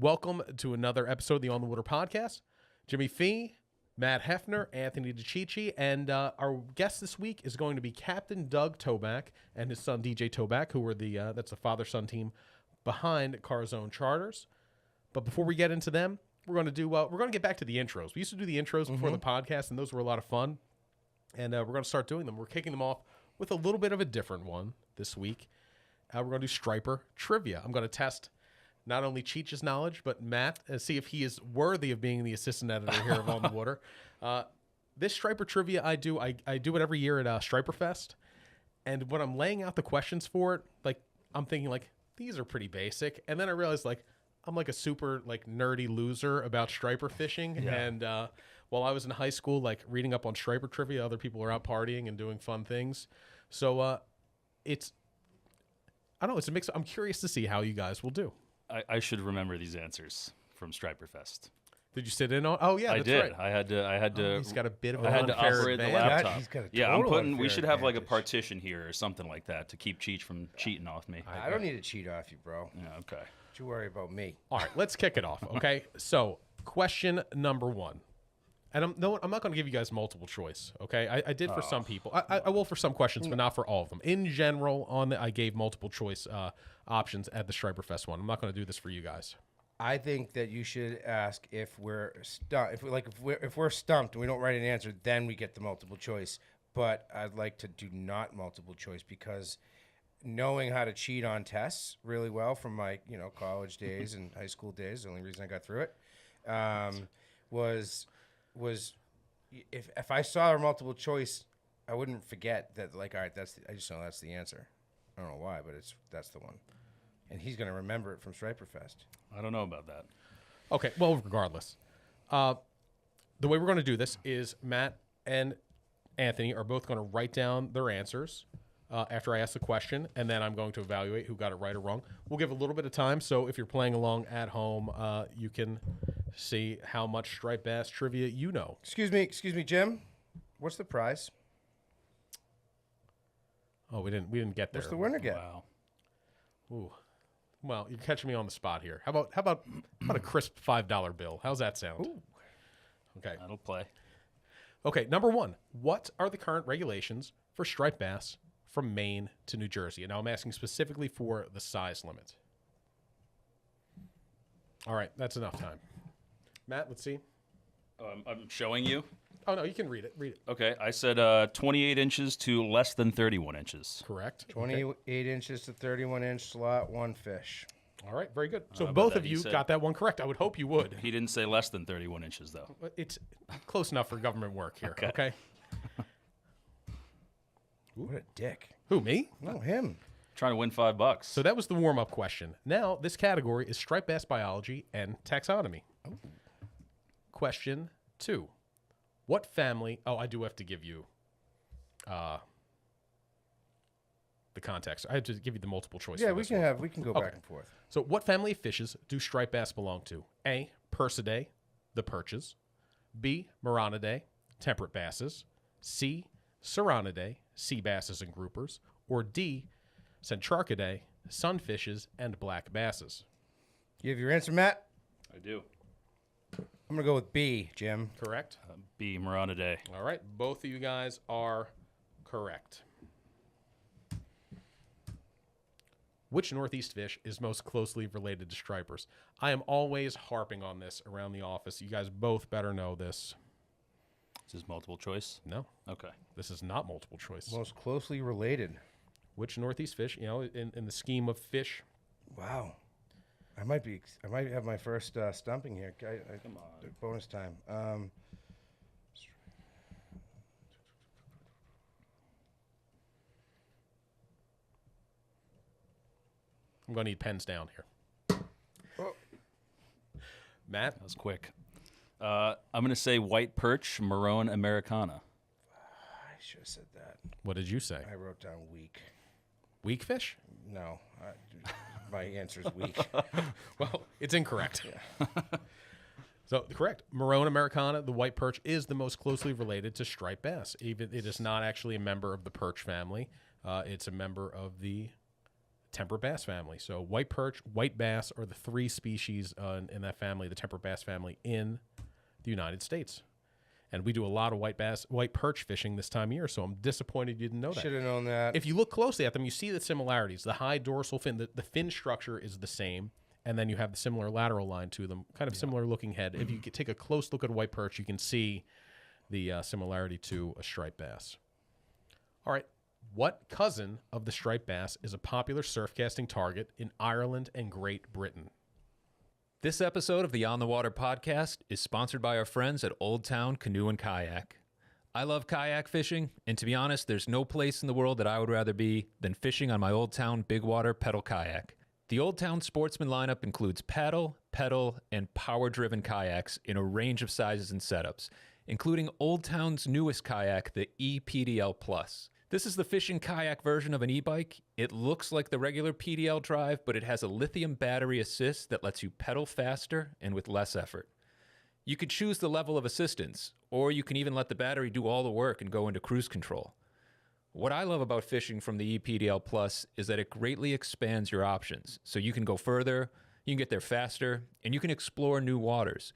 Welcome to another episode of the On the Water podcast. Jimmy Fee, Matt Hefner, Anthony DeCicci, and our guest this week is going to be Captain Doug Toback and his son DJ Toback, who were that's the father-son team behind Carzone Charters. But before we get into them, we're going to get back to the intros. We used to do the intros before the podcast, and those were a lot of fun. And we're going to start doing them. We're kicking them off with a little bit of a different one this week. We're going to do Striper Trivia. I'm going to test not only Cheech's knowledge, but Matt, and see if he is worthy of being the assistant editor here of On the Water. This Striper Trivia I do it every year at Striper Fest. And when I'm laying out the questions for it, like I'm thinking like, these are pretty basic. And then I realized like, I'm like a super like nerdy loser about striper fishing. Yeah. And while I was in high school, like reading up on striper trivia, other people are out partying and doing fun things. So I don't know, it's a mix. I'm curious to see how you guys will do. I should remember these answers from Striper Fest. Did you sit in on? Oh yeah, I that's did. Right. I had to. He's got a bit of. I had to operate the laptop. He's got a yeah, I'm putting. We unfair should have like a advantage. partition here or something like that to keep Cheech from cheating off me. I don't need to cheat off you, bro. Yeah, okay. Don't you worry about me. All right, let's kick it off. Okay, so question number one, and I'm not going to give you guys multiple choice. Okay, I did for some people. I will for some questions, but not for all of them. In general, I gave multiple choice options at the Striper Fest one. I'm not going to do this for you guys. I think that you should ask if we're stumped. If we're stumped and we don't write an answer, then we get the multiple choice. But I'd like to do not multiple choice because knowing how to cheat on tests really well from my college days and high school days, the only reason I got through it, was if I saw a multiple choice, I wouldn't forget that. Like, all right, I just know that's the answer. I don't know why, but that's the one. And he's going to remember it from Striper Fest. I don't know about that. Okay, well, regardless. The way we're going to do this is Matt and Anthony are both going to write down their answers after I ask the question, and then I'm going to evaluate who got it right or wrong. We'll give a little bit of time, so if you're playing along at home, you can see how much striped bass trivia you know. Excuse me, Jim. What's the prize? Oh, we didn't get there. What's the winner get? Wow. Ooh. Well, you're catching me on the spot here. How about a crisp $5 bill? How's that sound? Ooh. Okay. That'll play. Okay, number one. What are the current regulations for striped bass from Maine to New Jersey? And now I'm asking specifically for the size limit. All right, that's enough time. Matt, let's see. I'm showing you. Oh, no, you can read it. Read it. Okay, I said 28 inches to less than 31 inches. Correct. 28 inches to 31-inch slot, one fish. All right, very good. So about both that? of He you said- got that one correct. I would hope you would. He didn't say less than 31 inches, though. But it's close enough for government work here, okay? What a dick. Who, me? No, him. Trying to win $5. So that was the warm-up question. Now, this category is striped bass biology and taxonomy. Question 2. What family... Oh, I do have to give you the context. I have to give you the multiple choice. Yeah, for we this can one. we can go Okay. back and forth. So what family of fishes do striped bass belong to? A. Persidae, the perches. B. Maranidae, temperate basses. C. Serranidae, sea basses and groupers. Or D. Centrarchidae, sunfishes and black basses. You have your answer, Matt? I do. I'm going to go with B, Jim. Correct? B, Maranidae. All right. Both of you guys are correct. Which northeast fish is most closely related to stripers? I am always harping on this around the office. You guys both better know this. Is this multiple choice? No, Okay. this is not multiple choice. Most closely related. Which northeast fish, in the scheme of fish? Wow. I might have my first stumping here. Come on. Bonus time. I'm going to need pens down here. Oh. Matt? That was quick. I'm going to say white perch, Marone Americana. I should have said that. What did you say? I wrote down weak. Weak fish? No. My answer is weak. Well, it's incorrect. So, correct. Marone Americana, the white perch, is the most closely related to striped bass. Even it is not actually a member of the perch family. It's a member of the temperate bass family. So white perch, white bass are the three species in that family, the temperate bass family in the United States. And we do a lot of white perch fishing this time of year, so I'm disappointed you didn't know that. Should have known that. If you look closely at them, you see the similarities. The high dorsal fin, the fin structure is the same, and then you have the similar lateral line to them, kind of similar looking head. If you take a close look at a white perch, you can see the similarity to a striped bass. All right. What cousin of the striped bass is a popular surf casting target in Ireland and Great Britain? This episode of the On the Water podcast is sponsored by our friends at Old Town Canoe and Kayak. I love kayak fishing, and to be honest, there's no place in the world that I would rather be than fishing on my Old Town Big Water pedal kayak. The Old Town Sportsman lineup includes paddle, pedal, and power-driven kayaks in a range of sizes and setups, including Old Town's newest kayak, the ePDL Plus. This is the fishing kayak version of an e-bike. It looks like the regular PDL drive, but it has a lithium battery assist that lets you pedal faster and with less effort. You could choose the level of assistance, or you can even let the battery do all the work and go into cruise control. What I love about fishing from the ePDL Plus is that it greatly expands your options, so you can go further, you can get there faster, and you can explore new waters.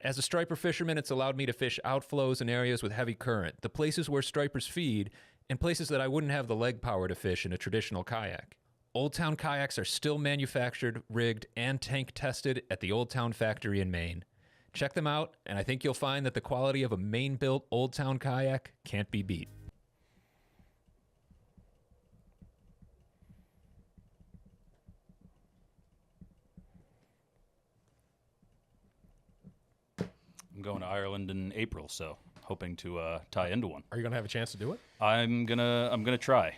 As a striper fisherman, it's allowed me to fish outflows in areas with heavy current, the places where stripers feed, and places that I wouldn't have the leg power to fish in a traditional kayak. Old Town kayaks are still manufactured, rigged, and tank tested at the Old Town factory in Maine. Check them out, and I think you'll find that the quality of a Maine-built Old Town kayak can't be beat. I'm going to Ireland in April, so hoping to tie into one. Are you going to have a chance to do it? I'm gonna try.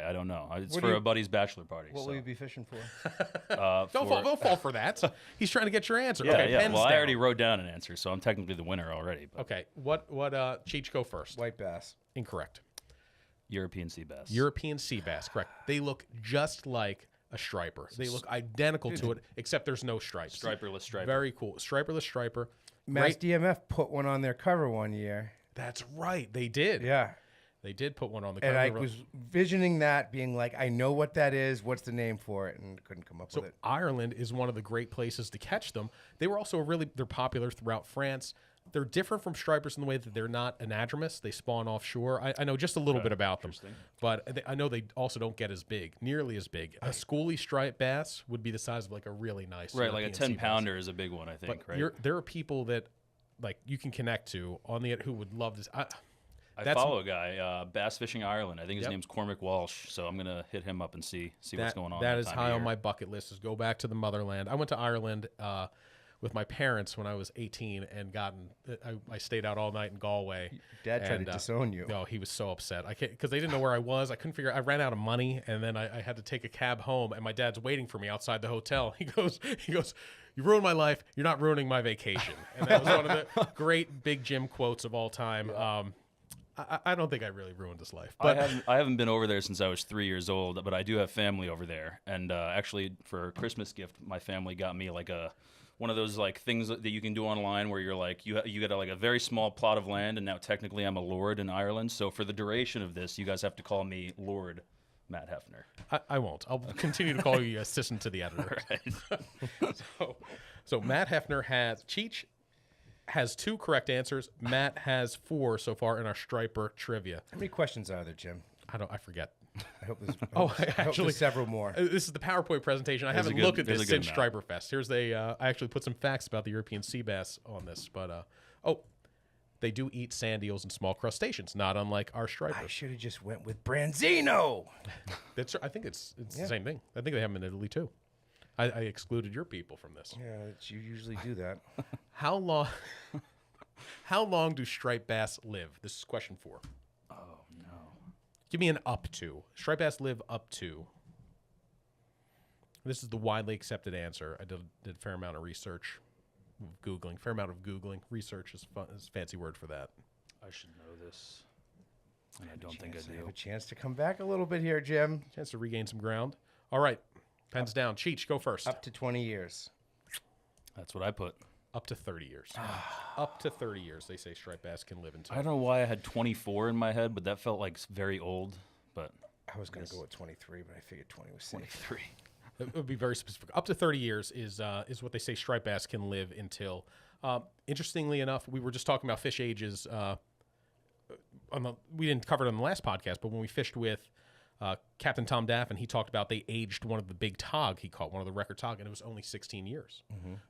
I don't know. It's for a buddy's bachelor party. What so. will you be fishing for? Don't fall for that. He's trying to get your answer. Yeah, okay, yeah. pens Well, I down. already wrote down an answer, so I'm technically the winner already. But Okay, what Cheech, go first. White bass. Incorrect. European sea bass. European sea bass, correct. They look just like a striper. They look identical to it, except there's no stripes. Striperless striper. Very cool. Striperless striper. Mass Great. DMF put one on their cover one year. That's right. They did. Yeah. They did put one on the cover. And I was visioning that, being like, I know what that is. What's the name for it? And couldn't come up So with it. Ireland is one of the great places to catch them. They were also they're popular throughout France. They're different from stripers in the way that they're not anadromous. They spawn offshore. I know just a little bit about them, but I know they also don't get as big, nearly as big. A schoolie striped bass would be the size of like a really nice, Right, like a European sea bass. 10-pounder is a big one, I think, But right? there are people that like you can connect to on the who would love this. I follow a guy, Bass Fishing Ireland. I think his Yep. name's Cormac Walsh, so I'm going to hit him up and see what's going on. That is time of high on year. my bucket list. Is go back to the motherland. I went to Ireland with my parents when I was 18 and I stayed out all night in Galway. Dad tried and, to disown you. No, he was so upset. I can't because they didn't know where I was. I couldn't figure. I ran out of money, and then I had to take a cab home. And my dad's waiting for me outside the hotel. He goes, "You ruined my life. You're not ruining my vacation." And that was one of the great Big Jim quotes of all time. I don't think I really ruined his life, but I haven't been over there since I was 3 years old, but I do have family over there. And actually, for a Christmas gift, my family got me like one of those like things that you can do online where you're like you get like a very small plot of land, and now technically I'm a lord in Ireland. So for the duration of this, you guys have to call me Lord Matt Hefner. I won't. I'll continue to call you assistant to the editor. Right. So Matt Hefner has 2 correct answers. Matt has 4 so far in our striper trivia. How many questions are there, Jim? I forget. I hope there's, Oh, I hope actually, there's several more. This is the PowerPoint presentation. I There's haven't a good- looked at there's this a good since amount. Striper Fest. Here's I actually put some facts about the European sea bass on this, but they do eat sand eels and small crustaceans, not unlike our I stripers. should have just went with Branzino. I think it's the same thing. I think they have them in Italy too. I excluded your people from this. Yeah, you usually do that. How long do striped bass live? This is question 4. Oh no. Give me an up to. Striped bass live up to. This is the widely accepted answer. I did a fair amount of research, Googling. Fair amount of Googling. Research is a fancy word for that. I should know this. And I don't think I I have do. a chance to come back a little bit here, Jim. Chance to regain some ground. All right. Pens down. Cheech, go first. Up to 20 years. That's what I put. Up to 30 years. Up to 30 years, they say striped bass can live I until. don't know why I had 24 in my head, but that felt like very old. But I was going to go with 23, but I figured 20 was safe. 23. It would be very specific. Up to 30 years is what they say striped bass can live until. Interestingly enough, we were just talking about fish ages. We didn't cover it on the last podcast, but when we fished with Captain Tom Daffin, he talked about they aged one of the big tog he caught, one of the record tog, and it was only 16 years.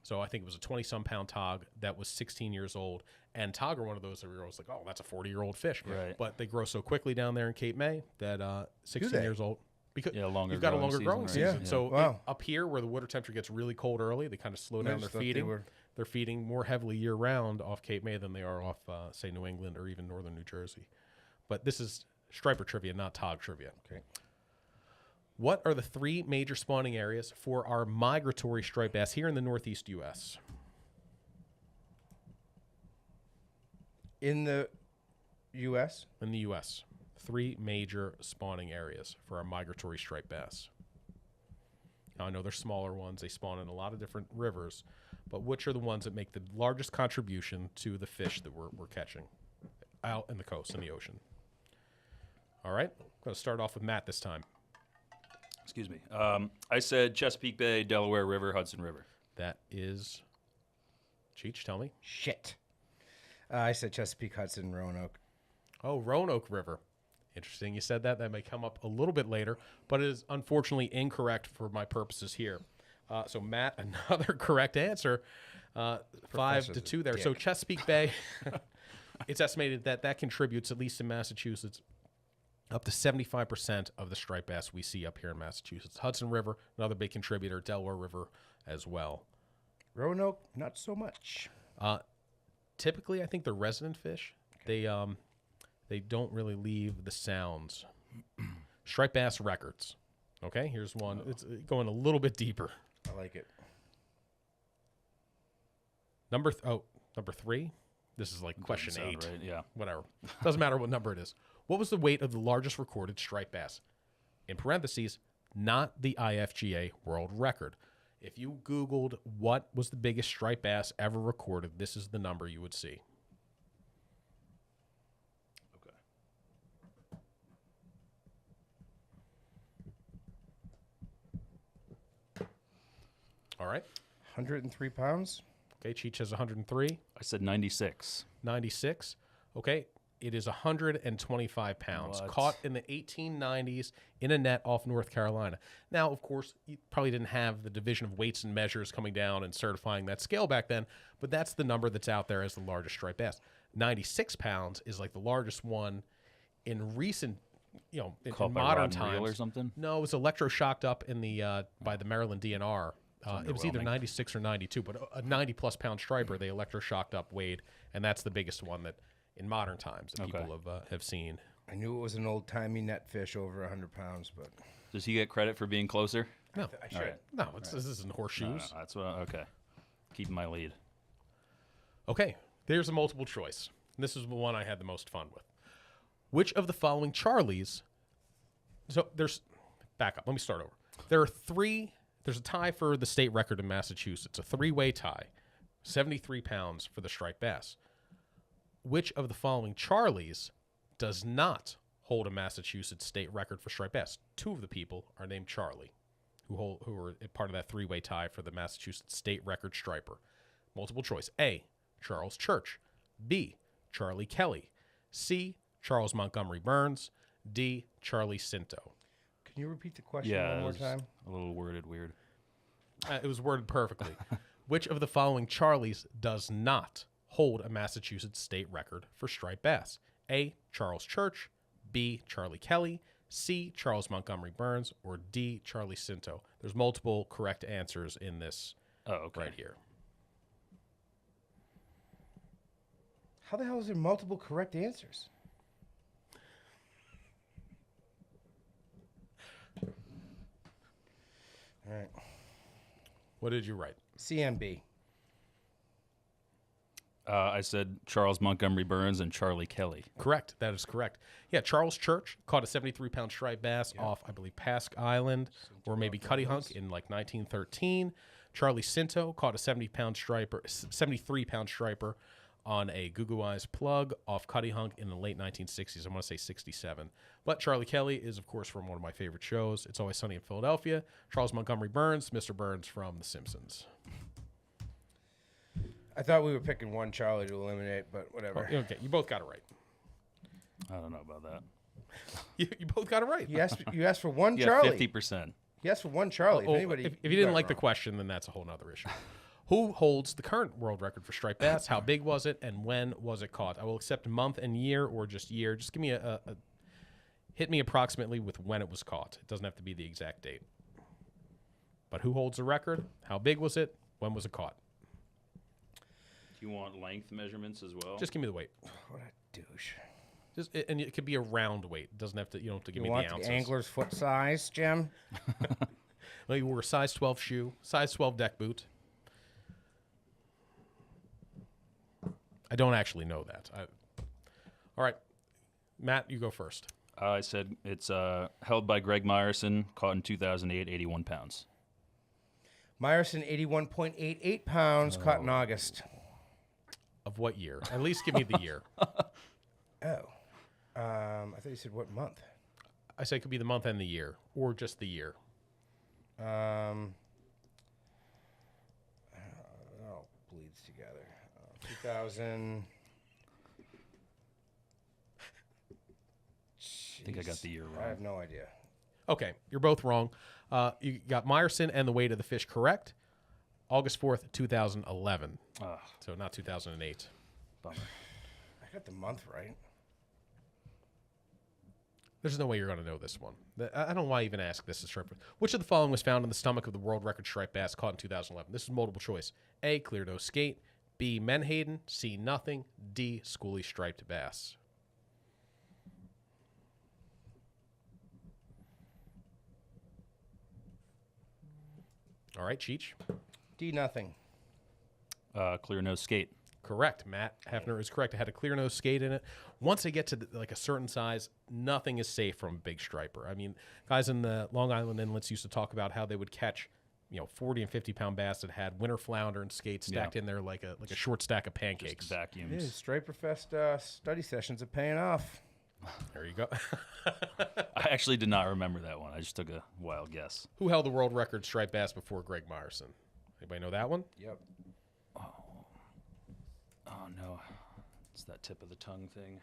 So I think it was a 20-some pound tog that was 16 years old. And tog are one of those that we were always like, oh, that's a 40-year-old fish. Right. But they grow so quickly down there in Cape May that 16 years old. Because longer you've got a growing longer growing season, season. right? Yeah. So Wow. up here where the water temperature gets really cold early, they kind of slow I down their just thought they feeding. were- They're feeding more heavily year-round off Cape May than they are off, say, New England or even northern New Jersey. But this is striper trivia, not tog trivia. Okay. What are the 3 major spawning areas for our migratory striped bass here in the northeast U.S.? In the U.S.? In the U.S., 3 major spawning areas for our migratory striped bass. Now, I know they're smaller ones. They spawn in a lot of different rivers. But which are the ones that make the largest contribution to the fish that we're catching out in the coast, in the ocean? All right. I'm going to start off with Matt this time. Excuse me. I said Chesapeake Bay, Delaware River, Hudson River. That is... Cheech, tell me. Shit. I said Chesapeake, Hudson, Roanoke. Oh, Roanoke River. Interesting you said that. That may come up a little bit later, but it is unfortunately incorrect for my purposes here. So, Matt, another correct answer. 5-2 there. So, Chesapeake Bay, it's estimated that contributes, at least in Massachusetts, up to 75% of the striped bass we see up here in Massachusetts. Hudson River, another big contributor. Delaware River as well. Roanoke, not so much. Typically, I think they're resident fish. They don't really leave the sounds. Striped bass records. Okay, here's one. It's going a little bit deeper. I like it. Number 3. This is like question Doesn't 8. sound right, yeah. Whatever. Doesn't matter what number it is. What was the weight of the largest recorded striped bass? In parentheses, not the IFGA world record. If you Googled what was the biggest striped bass ever recorded, this is the number you would see. Okay. All right. 103 pounds? Okay, Cheech has 103. I said 96. 96. Okay, it is 125 pounds. What? Caught in the 1890s in a net off North Carolina. Now, of course, you probably didn't have the Division of Weights and Measures coming down and certifying that scale back then, but that's the number that's out there as the largest striped bass. 96 pounds is like the largest one in recent, in Caught by modern rod and reel times. or something? No, it was electroshocked up in the by the Maryland DNR. It was either underwhelming. 96 or 92, but a 90-plus pound striper they electroshocked up weighed, and that's the biggest one that in modern times that Okay. people have seen. I knew it was an old-timey net fish over 100 pounds, but Does he get credit for being closer? No, I should. All right. no, this isn't horseshoes. No, that's what. Okay. Keeping my lead. Okay, there's a multiple choice. This is the one I had the most fun with. Which of the following Charlies? So there's back up. Let me start over. There are 3. There's a tie for the state record in Massachusetts, a 3-way tie, 73 pounds for the striped bass. Which of the following Charlies does not hold a Massachusetts state record for striped bass? 2 of the people are named Charlie, who are part of that 3-way tie for the Massachusetts state record striper. Multiple choice. A, Charles Church. B, Charlie Kelly. C, Charles Montgomery Burns. D, Charlie Cinto. Can you repeat the question Yeah. one it more was time? A little worded weird. It was worded perfectly. Which of the following Charlies does not hold a Massachusetts state record for striped bass? A, Charles Church. B, Charlie Kelly. C, Charles Montgomery Burns. Or D, Charlie Cinto. There's multiple correct answers in this Oh, okay. right here. How the hell is there multiple correct answers? All right. What did you write? CMB. I said Charles Montgomery Burns and Charlie Kelly. Correct. That is correct. Yeah, Charles Church caught a 73-pound striped bass off, I believe, Pasque Island or maybe Cuttyhunk in like 1913. Charlie Cinto caught a 73-pound striper on a Goo Eyes plug off Cuddy Hunk in the late 1960s. I want to say 67. But Charlie Kelly is, of course, from one of my favorite shows. It's Always Sunny in Philadelphia. Charles Montgomery Burns, Mr. Burns from The Simpsons. I thought we were picking one Charlie to eliminate, but whatever. Okay, you both got it right. I don't know about that. You both got it right. You asked for one Yeah, Charlie. 50%. You asked for one Charlie. Oh, if if you didn't like the question, then that's a whole nother issue. Who holds the current world record for striped bass? How big was it, and when was it caught? I will accept month and year, or just year. Just give me hit me approximately with when it was caught. It doesn't have to be the exact date. But who holds the record? How big was it? When was it caught? Do you want length measurements as well? Just give me the weight. What a douche. And it could be a round weight. It doesn't have to. You don't have to give You me want the the ounces. angler's foot size, Jim? Well, you wore a size 12 shoe, size 12 deck boot. I don't actually know that. All right, Matt, you go first. I said it's held by Greg Meyerson, caught in 2008, 81 pounds. Meyerson, 81.88 pounds, caught in August. Of what year? At least give me the year. Oh. I thought you said what month? I say it could be the month and the year, or just the year. It all bleeds together. 2000. I think I got the year I wrong. have no idea. Okay, you're both wrong. You got Meyerson and the weight of the fish correct. August 4th, 2011. Ah, So not 2008. bummer. I got the month right. There's no way you're going to know this one. I don't know why I even ask this. Which of the following was found in the stomach of the world record striped bass caught in 2011? This is multiple choice. A, clear nose skate. B, menhaden. C, nothing. D, schoolie striped bass. All right, Cheech. D nothing. Clear nose skate. Correct. Matt Hefner is correct. It had a clear nose skate in it. Once they get to like a certain size, nothing is safe from a big striper. I mean, guys in the Long Island inlets used to talk about how they would catch, 40 and 50-pound bass that had winter flounder and skates stacked in there like a short stack of pancakes. Just vacuums. Yeah, Striper Fest study sessions are paying off. There you go. I actually did not remember that one. I just took a wild guess. Who held the world record striped bass before Greg Meyerson? Anybody know that one? Yep. Oh, no. It's that tip of the tongue thing.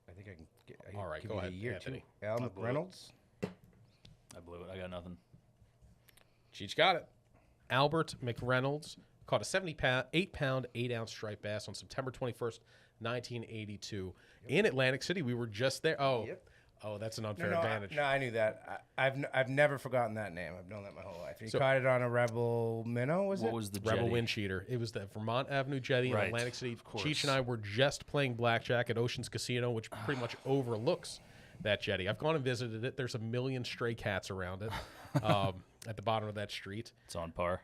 I think I can get. All right, give go you the ahead, year Anthony. too. Al blew it. McReynolds. I blew it. I got nothing. Cheech got it. Albert McReynolds caught a 78-pound, 8-ounce striped bass on September 21st, 1982. In Atlantic City. We were just there. Oh, Yep. Oh, that's an No, unfair no, advantage. I knew that. I've never forgotten that name. I've known that my whole life. He So- caught it on a Rebel minnow, was What it? was the Rebel jetty? Wind Cheater. It was the Vermont Avenue Jetty in Right, Atlantic City. of course. Cheech and I were just playing blackjack at Ocean's Casino, which pretty much overlooks that jetty. I've gone and visited it. There's a million stray cats around it at the bottom of that street. It's on par.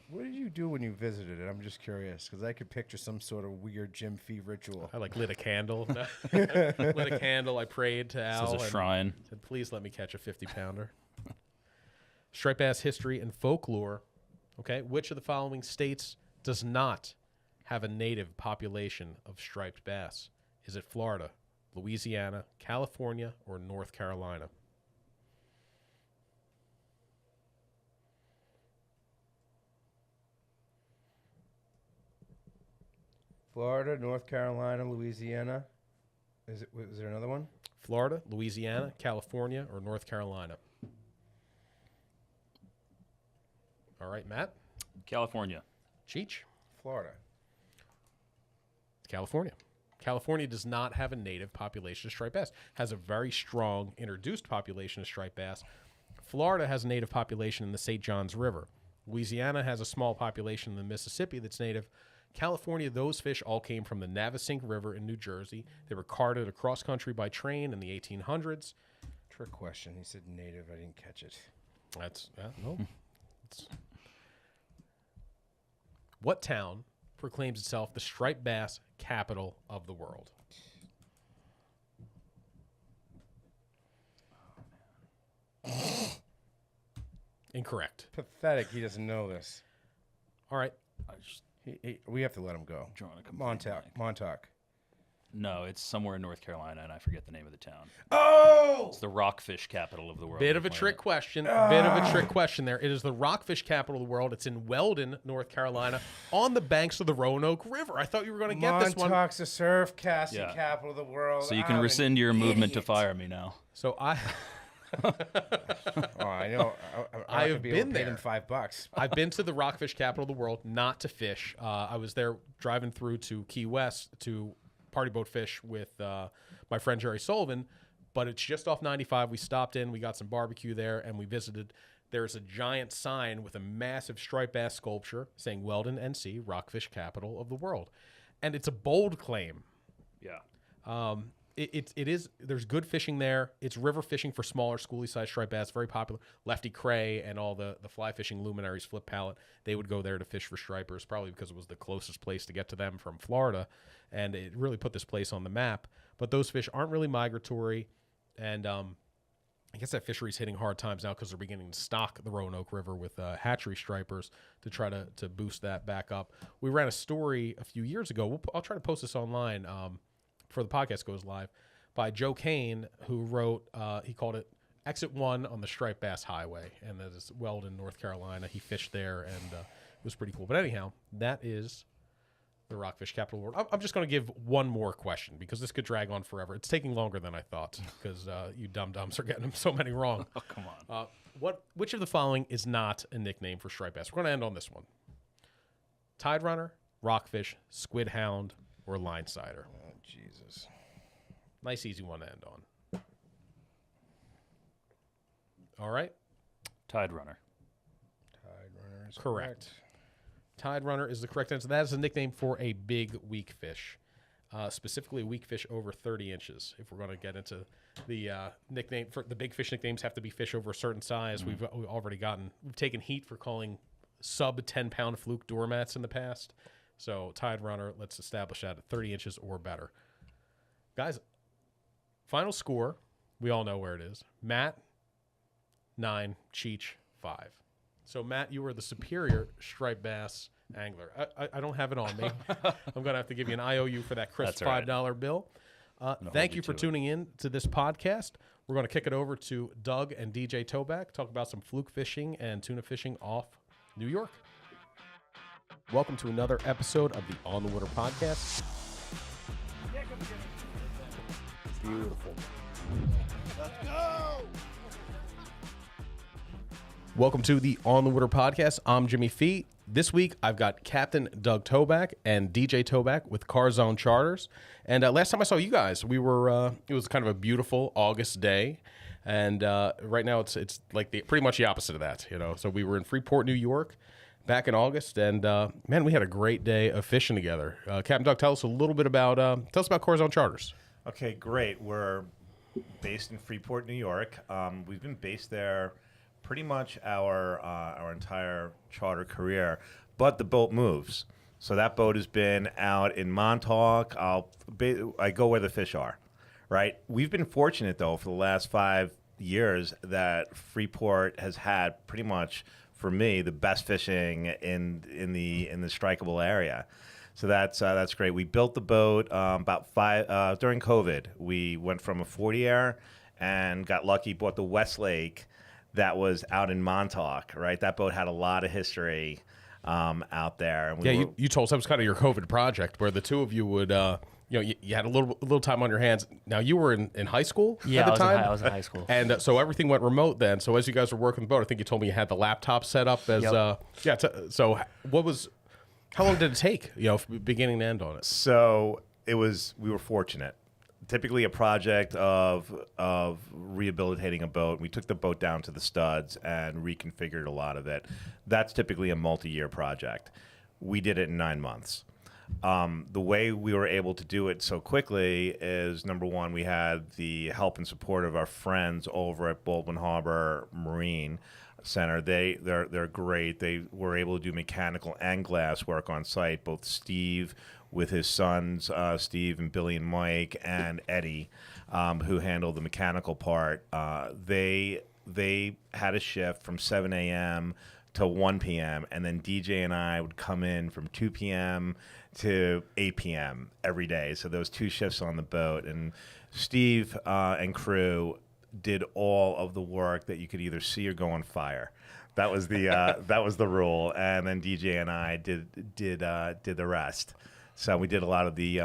What did you do when you visited it? I'm just curious because I could picture some sort of weird Jim Fee ritual. I lit a candle. Lit a candle. I prayed to This Al is a and shrine. said, please let me catch a 50-pounder. Striped bass history and folklore. Okay, which of the following states does not have a native population of striped bass? Is it Florida, Louisiana, California, or North Carolina? Florida, North Carolina, Louisiana. Was there another one? Florida, Louisiana, California, or North Carolina? All right, Matt. California. Cheech. Florida. It's California. California does not have a native population of striped bass. Has a very strong introduced population of striped bass. Florida has a native population in the St. Johns River. Louisiana has a small population in the Mississippi that's native. California, those fish all came from the Navesink River in New Jersey. They were carted across country by train in the 1800s. Trick question. He said native. I didn't catch it. That's no. What town proclaims itself the striped bass capital of the world? Incorrect. Pathetic. He doesn't know this. All right. I just We have to let him go. drawing a complete Montauk. blank. Montauk. No, it's somewhere in North Carolina, and I forget the name of the town. Oh! It's the rockfish capital of the world. Bit of a trick question. Bit of a trick question there. It is the rockfish capital of the world. It's in Weldon, North Carolina, on the banks of the Roanoke River. I thought you were going to get this one. Montauk's the surf casting Yeah. capital of the world. So you can I'm rescind an your movement to idiot. fire me now. So I Oh, I know. I have could be been paid him there. $5. I've been to the rockfish capital of the world, not to fish. I was there driving through to Key West to party boat fish with my friend Jerry Sullivan, but it's just off 95. We stopped in, we got some barbecue there, and we visited. There's a giant sign with a massive striped bass sculpture saying Weldon, NC, rockfish capital of the world. And it's a bold claim. Yeah. It is. There's good fishing there. It's river fishing for smaller, schoolie-sized striped bass. Very popular. Lefty Cray and all the fly fishing luminaries, Flip Pallet, they would go there to fish for stripers, probably because it was the closest place to get to them from Florida, and it really put this place on the map. But those fish aren't really migratory, and I guess that fishery's hitting hard times now because they're beginning to stock the Roanoke River with hatchery stripers to try to boost that back up. We ran a story a few years ago. I'll try to post this online before the podcast goes live, by Joe Kane, who wrote, he called it Exit 1 on the Striped Bass Highway, and that is Weldon, North Carolina. He fished there, and it was pretty cool. But anyhow, that is the rockfish capital of the world. I'm just going to give one more question because this could drag on forever. It's taking longer than I thought because you dum-dums are getting so many wrong. Oh, come on. Which of the following is not a nickname for striped bass? We're going to end on this one. Tide runner, rockfish, squid hound, or line sider. Oh, Jesus. Nice, easy one to end on. All right. Tide runner. Tide runner is Correct. Tide runner is the correct answer. That is a nickname for a big weak fish, specifically a weak fish over 30 inches. If we're going to get into the nickname for the big fish, nicknames have to be fish over a certain size. We've already we've taken heat for calling sub 10-pound Fluke doormats in the past. So tide runner, let's establish that at 30 inches or better. Guys, final score, we all know where it is. Matt, 9, Cheech, 5. So, Matt, you were the superior striped bass angler. I don't have it on me. I'm going to have to give you an IOU for that crisp That's all right. $5 bill. hold Thank you you for to it. tuning in to this podcast. We're going to kick it over to Doug and DJ Toback, talk about some fluke fishing and tuna fishing off New York. Welcome to another episode of the On the Water podcast. Beautiful. Let's go! Welcome to the On the Water podcast. I'm Jimmy Fee. This week, I've got Captain Doug Toback and DJ Toback with Car Zone Charters. And last time I saw you guys, we were it was kind of a beautiful August day. And right now, it's like pretty much the opposite of that, you know. So we were in Freeport, New York, back in August, and man, we had a great day of fishing together. Captain Doug, tell us a little bit about Car Zone Charters. Okay, great. We're based in Freeport, New York. We've been based there pretty much our entire charter career, but the boat moves. So that boat has been out in Montauk. I go where the fish are, right? We've been fortunate though for the last 5 years that Freeport has had pretty much, for me, the best fishing in the strikeable area. So that's great. We built the boat during COVID. We went from a 40-air and got lucky, bought the Westlake that was out in Montauk, right? That boat had a lot of history out there. And you told us that was kind of your COVID project where the two of you would, you had a little time on your hands. Now, you were in high school at the time? I was in high school. And so everything went remote then. So as you guys were working the boat, I think you told me you had the laptop set up as, so how long did it take, from beginning to end on it? So we were fortunate. Typically a project of rehabilitating a boat. We took the boat down to the studs and reconfigured a lot of it. That's typically a multi-year project. We did it in 9 months. The way we were able to do it so quickly is, number one, we had the help and support of our friends over at Baldwin Harbor Marine Center. They're great. They were able to do mechanical and glass work on site. Both Steve with his sons, Steve and Billy and Mike, and Eddie, who handled the mechanical part. They they had a shift from 7 a.m. to 1 p.m. and then DJ and I would come in from 2 p.m. to 8 p.m. every day. So those 2 shifts on the boat, and Steve and crew did all of the work that you could either see or go on fire. That was the that was the rule, and then DJ and I did the rest. So we did a lot of the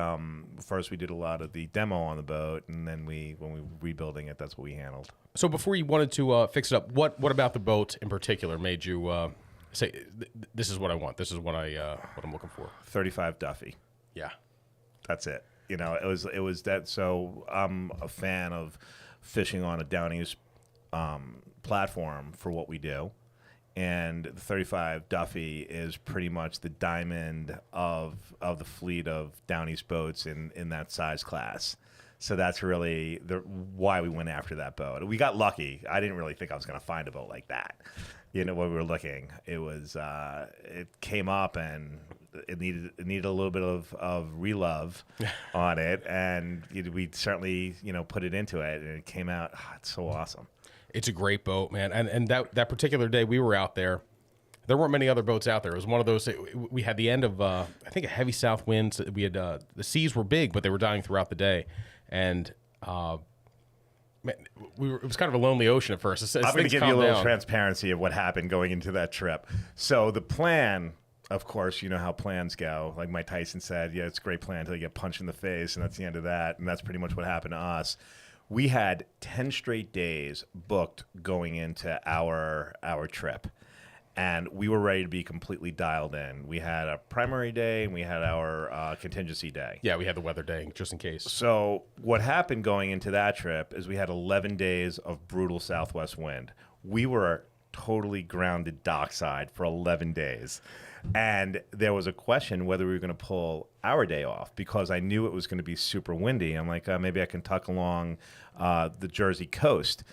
first we did a lot of the demo on the boat, and then when we were rebuilding it, that's what we handled. So before you wanted to fix it up, what about the boat in particular made you say, "This is what I want. This is what I'm looking for"? 35 Duffy. Yeah, That's it. You know, it was that. So I'm a fan of fishing on a down east platform for what we do. And the 35 Duffy is pretty much the diamond of the fleet of down east boats in that size class. So that's really why we went after that boat. We got lucky. I didn't really think I was going to find a boat like that. You know, when we were looking, it was it came up and it needed a little bit of relove on it, and we certainly put it into it, and it came out. It's so awesome. it's a great boat, man. And that particular day we were out there, there weren't many other boats out there. It was one of those. We had the end of I think a heavy south winds. We had the seas were big, but they were dying throughout the day, and man, it was kind of a lonely ocean at first. As I'm going to things give you a calmed little down. transparency of what happened going into that trip. So the plan, of course, you know how plans go. Like Mike Tyson said, yeah, it's a great plan until you get punched in the face, and that's the end of that. And that's pretty much what happened to us. We had 10 straight days booked going into our trip, and we were ready to be completely dialed in. We had a primary day, and we had our contingency day. Yeah, we had the weather day just in case. So what happened going into that trip is we had 11 days of brutal southwest wind. We were totally grounded dockside for 11 days. And there was a question whether we were going to pull our day off because I knew it was going to be super windy. I'm like, maybe I can tuck along the Jersey coast.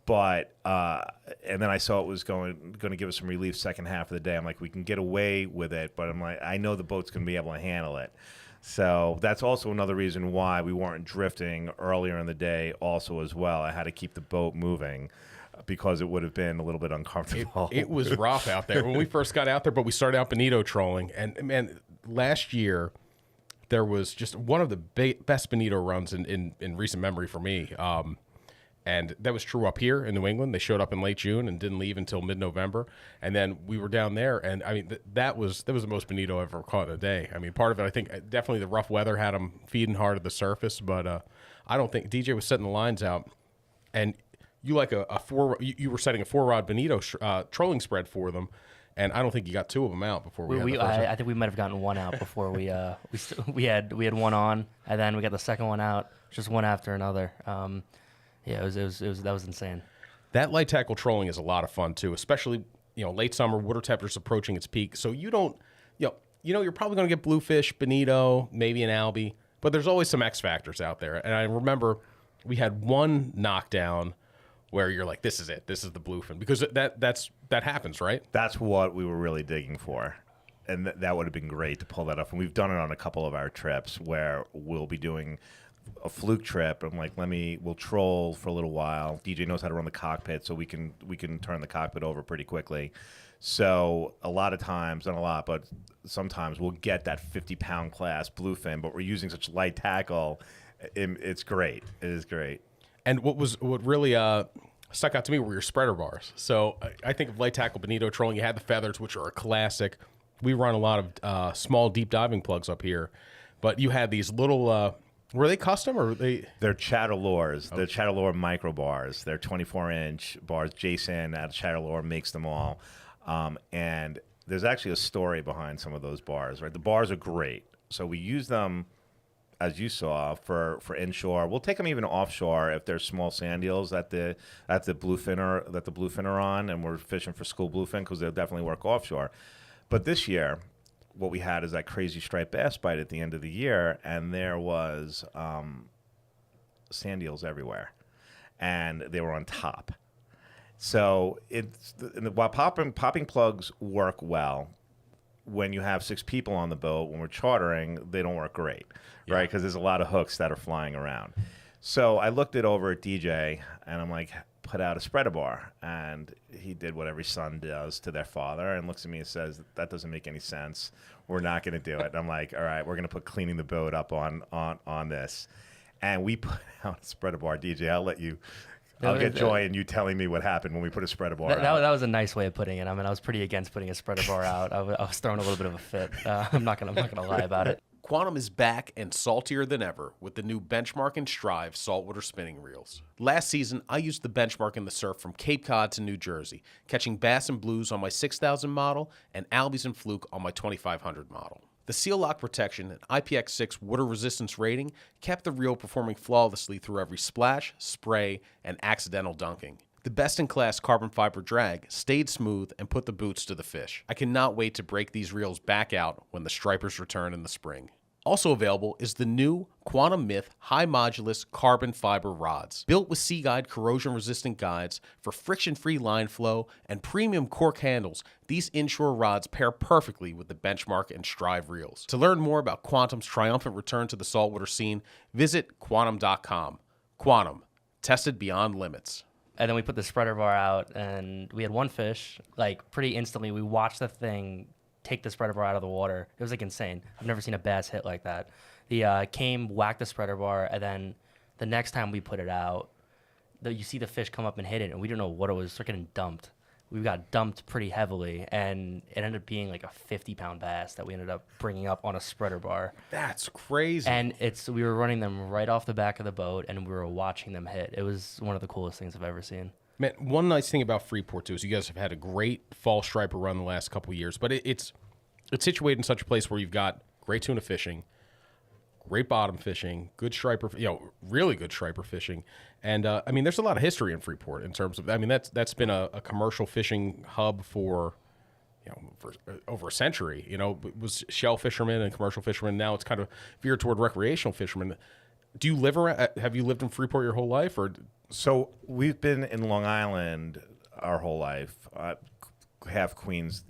But and then I saw it was going to give us some relief second half of the day. I'm like, we can get away with it, but I'm like, I know the boat's going to be able to handle it. So that's also another reason why we weren't drifting earlier in the day also as well. I had to keep the boat moving because it would have been a little bit uncomfortable. It was rough out there when we first got out there, but we started out bonito trolling. And man, last year there was just one of the best bonito runs in recent memory for me. And that was true up here in New England. They showed up in late June and didn't leave until mid-November. And then we were down there, and I mean that was the most bonito I've ever caught in a day. I mean, part of it, I think, definitely the rough weather had them feeding hard at the surface. But I don't think DJ was setting the lines out, and you like you were setting a 4-rod bonito trolling spread for them, and I don't think you got 2 of them out before we had the first one. I think we might have gotten 1 out before we had 1 on, and then we got the second one out, just one after another. Yeah, that was insane. That light tackle trolling is a lot of fun too, especially late summer, water temperature's approaching its peak. So you don't, you're probably going to get bluefish, bonito, maybe an albie, but there's always some X factors out there. And I remember we had one knockdown where you're like, this is it, this is the bluefin, because that happens, right? That's what we were really digging for. And that would have been great to pull that off. And we've done it on a couple of our trips where we'll be doing a Fluke trip. I'm like, we'll troll for a little while. DJ knows how to run the cockpit, so we can turn the cockpit over pretty quickly. So a lot of times, not a lot, but sometimes we'll get that 50-pound class bluefin, but we're using such light tackle. It's great. It is great. And what really stuck out to me were your spreader bars. So I think of light tackle bonito trolling. You had the feathers, which are a classic. We run a lot of small deep diving plugs up here, but you had these little. Were they custom or they? They're Chattelores. They're Chattelore micro bars. They're 24-inch bars. Jason at Chattelore makes them all. And there's actually a story behind some of those bars, right? The bars are great. So we use them, as you saw, for inshore. We'll take them even offshore if there's small sand eels that the bluefin are on, and we're fishing for school bluefin because they'll definitely work offshore. But this year, what we had is that crazy striped bass bite at the end of the year, and there was sand eels everywhere, and they were on top. So while popping plugs work well, when you have 6 people on the boat, when we're chartering, they don't work great, right? Because there's a lot of hooks that are flying around. So I looked it over at DJ, and I'm like, put out a spreader bar. And he did what every son does to their father and looks at me and says, that doesn't make any sense. We're not going to do it. And I'm like, all right, we're going to put cleaning the boat up on this. And we put out a spreader bar. DJ, I'll get joy in you telling me what happened when we put a spreader bar out. That was a nice way of putting it. I mean, I was pretty against putting a spreader bar out. I was throwing a little bit of a fit. I'm not gonna lie about it. Quantum is back and saltier than ever with the new Benchmark and Strive saltwater spinning reels. Last season, I used the Benchmark in the surf from Cape Cod to New Jersey, catching bass and blues on my 6000 model and albies and fluke on my 2500 model. The seal lock protection and IPX6 water resistance rating kept the reel performing flawlessly through every splash, spray, and accidental dunking. The best-in-class carbon fiber drag stayed smooth and put the boots to the fish. I cannot wait to break these reels back out when the stripers return in the spring. Also available is the new Quantum Myth High Modulus Carbon Fiber Rods. Built with Sea Guide corrosion-resistant guides for friction-free line flow and premium cork handles, these inshore rods pair perfectly with the Benchmark and Strive reels. To learn more about Quantum's triumphant return to the saltwater scene, visit quantum.com. Quantum, tested beyond limits. And then we put the spreader bar out, and we had one fish. Like, pretty instantly, we watched the thing take the spreader bar out of the water. It was like insane. I've never seen a bass hit like that. The came, whacked the spreader bar, and then the next time we put it out, you see the fish come up and hit it, and we didn't know what it was. It's getting dumped. We got dumped pretty heavily, and it ended up being like a 50-pound bass that we ended up bringing up on a spreader bar. That's crazy. And we were running them right off the back of the boat, and we were watching them hit. It was one of the coolest things I've ever seen. Man, one nice thing about Freeport, too, is you guys have had a great fall striper run the last couple of years, but it's situated in such a place where you've got great tuna fishing, great bottom fishing, good striper, really good striper fishing. And, I mean, there's a lot of history in Freeport in terms of, I mean, that's been a commercial fishing hub for over a century. It was shell fishermen and commercial fishermen. Now it's kind of veered toward recreational fishermen. Do you live around, have you lived in Freeport your whole life, or? So we've been in Long Island our whole life, half Queens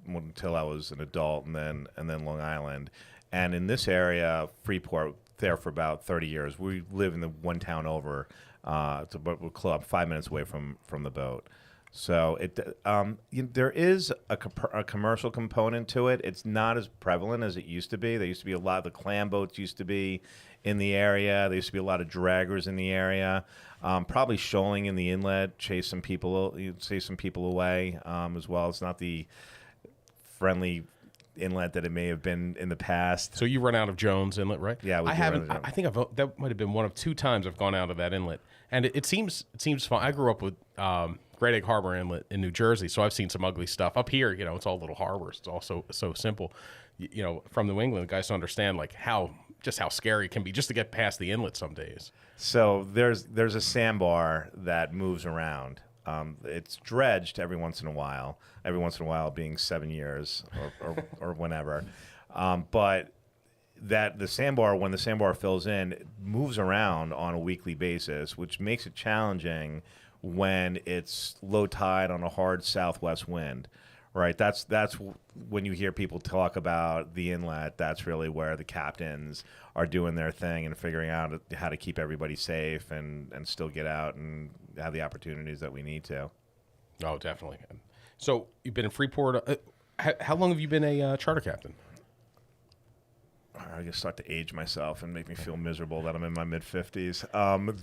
until I was an adult, and then Long Island. And in this area, Freeport, there for about 30 years. We live in the one town over. It's about 5 minutes away from the boat. So there is a commercial component to it. It's not as prevalent as it used to be. There used to be a lot of the clam boats used to be in the area. There used to be a lot of draggers in the area. Probably shoaling in the inlet, chase some people away as well. It's not the friendly inlet that it may have been in the past. So you run out of Jones Inlet, right? Yeah, I haven't. I think that might have been one of 2 times I've gone out of that inlet, and it seems fun. I grew up with Great Egg Harbor Inlet in New Jersey, so I've seen some ugly stuff. Up here, it's all little harbors. It's all so simple. From New England, the guys don't understand how scary it can be just to get past the inlet some days. So there's a sandbar that moves around. It's dredged every once in a while being 7 years or whenever. But that the sandbar, when the sandbar fills in, it moves around on a weekly basis, which makes it challenging when it's low tide on a hard southwest wind. Right, that's when you hear people talk about the inlet. That's really where the captains are doing their thing and figuring out how to keep everybody safe and still get out and have the opportunities that we need to. Oh, definitely. So you've been in Freeport. How long have you been a charter captain? I just start to age myself and make me feel miserable that I'm in my mid-50s. I'm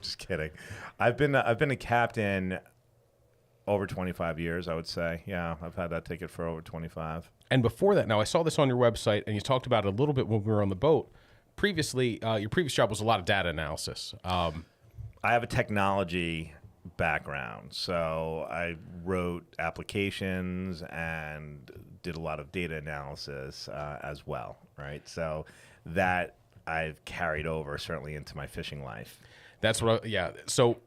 just kidding. I've been a captain over 25 years, I would say. Yeah, I've had that ticket for over 25. And before that, now I saw this on your website, and you talked about it a little bit when we were on the boat. Previously, your previous job was a lot of data analysis. I have a technology background, so I wrote applications and did a lot of data analysis as well, right? So that I've carried over certainly into my fishing life. That's what, So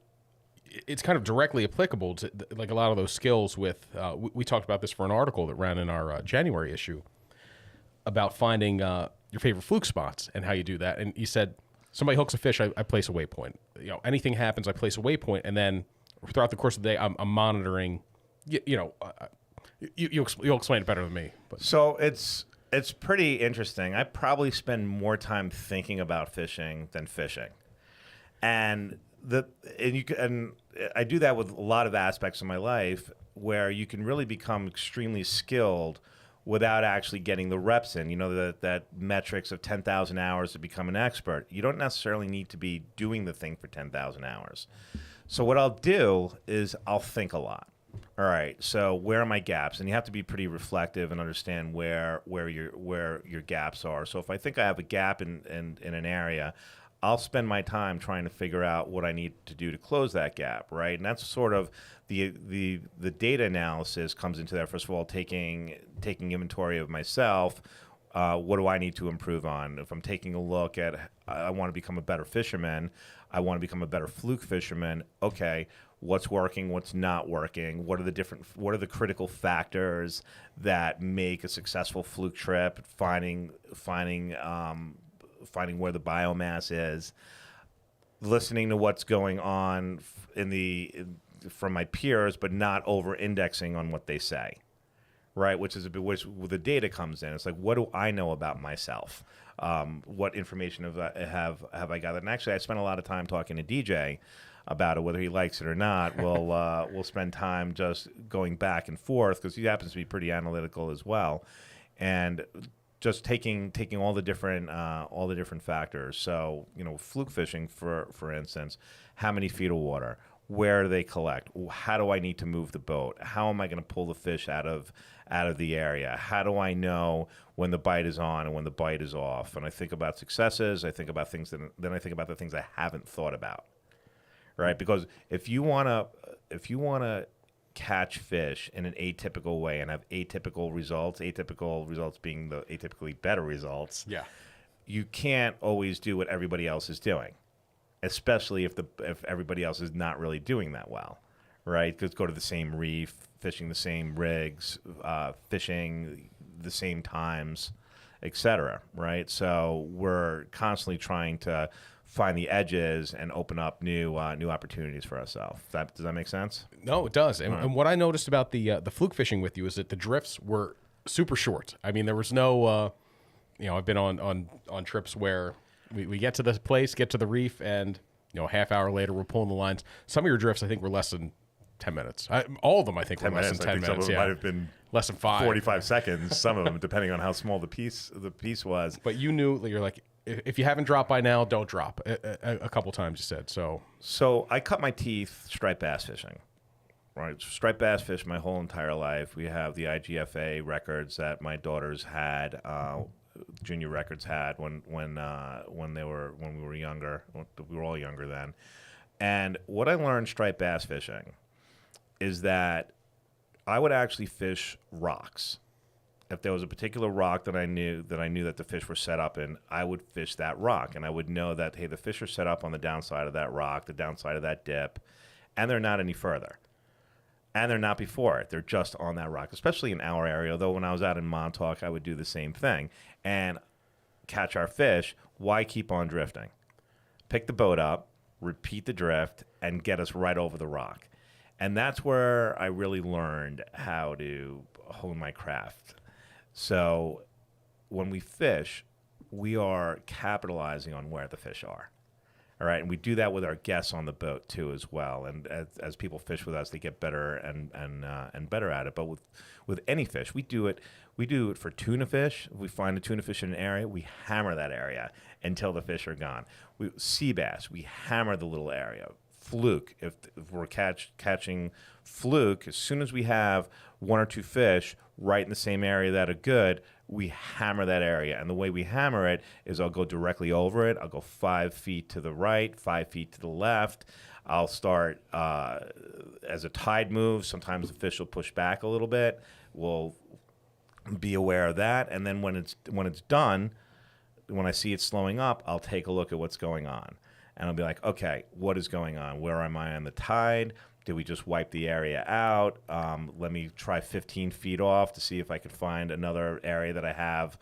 it's kind of directly applicable to like a lot of those skills with, we talked about this for an article that ran in our January issue about finding your favorite fluke spots and how you do that. And you said, somebody hooks a fish, I place a waypoint. Anything happens, I place a waypoint, and then throughout the course of the day, I'm monitoring. You'll explain it better than me. But. So it's pretty interesting. I probably spend more time thinking about fishing than fishing. And and I do that with a lot of aspects of my life where you can really become extremely skilled without actually getting the reps in. You know, that metrics of 10,000 hours to become an expert. You don't necessarily need to be doing the thing for 10,000 hours. So what I'll do is I'll think a lot. All right, so where are my gaps? And you have to be pretty reflective and understand where your gaps are. So if I think I have a gap in an area, I'll spend my time trying to figure out what I need to do to close that gap, right? And that's sort of the data analysis comes into there. First of all, taking inventory of myself. What do I need to improve on? If I'm taking a look at, I want to become a better fisherman. I want to become a better fluke fisherman. Okay, what's working? What's not working? What are the critical factors that make a successful fluke trip? Finding where the biomass is, listening to what's going on from my peers, but not over-indexing on what they say, right? Which where the data comes in. It's like, what do I know about myself? What information have I gathered? And actually, I spent a lot of time talking to DJ about it, whether he likes it or not. We'll spend time just going back and forth because he happens to be pretty analytical as well, and just taking all the different factors. So, you know, fluke fishing, for instance, how many feet of water, where do they collect, how do I need to move the boat, how am I going to pull the fish out of the area, how do I know when the bite is on and when the bite is off? And I think about successes, I think about things then I think about the things I haven't thought about, right? Because if you want to catch fish in an atypical way and have atypical results being the atypically better results. Yeah. You can't always do what everybody else is doing, especially if everybody else is not really doing that well, right? Because go to the same reef, fishing the same rigs, fishing the same times, etc. Right? So we're constantly trying to find the edges and open up new opportunities for ourselves. Does that make sense? No, it does. And what I noticed about the fluke fishing with you is that the drifts were super short. I mean, there was no, I've been on trips where we get to the place, get to the reef, and a half hour later we're pulling the lines. Some of your drifts I think were less than 10 minutes. All of them I think were less than 10 I think minutes. Some of them might have been less than 5. 45 seconds. Some of them, depending on how small the piece was. But you knew, you're like, if you haven't dropped by now, don't drop. A couple times you said so. So I cut my teeth striped bass fishing. Right, striped bass fish my whole entire life. We have the IGFA records that my daughters had, junior records had when we were younger. We were all younger then. And what I learned striped bass fishing is that I would actually fish rocks. If there was a particular rock that I knew that the fish were set up in, I would fish that rock, and I would know that, hey, the fish are set up on the downside of that rock, the downside of that dip, and they're not any further. And they're not before it. They're just on that rock, especially in our area. Though when I was out in Montauk, I would do the same thing and catch our fish. Why keep on drifting? Pick the boat up, repeat the drift, and get us right over the rock. And that's where I really learned how to hone my craft. So when we fish, we are capitalizing on where the fish are. All right, and we do that with our guests on the boat too, as well. And as people fish with us, they get better and better at it. But with any fish, we do it for tuna fish. If we find a tuna fish in an area, we hammer that area until the fish are gone. Sea bass, we hammer the little area. Fluke, if we're catching fluke, as soon as we have one or two fish right in the same area that are good, we hammer that area. And the way we hammer it is I'll go directly over it. I'll go 5 feet to the right, 5 feet to the left. I'll start as a tide moves. Sometimes the fish will push back a little bit. We'll be aware of that. And then when it's done, when I see it slowing up, I'll take a look at what's going on. And I'll be like, okay, what is going on? Where am I on the tide? Did we just wipe the area out? Let me try 15 feet off to see if I could find another area that I have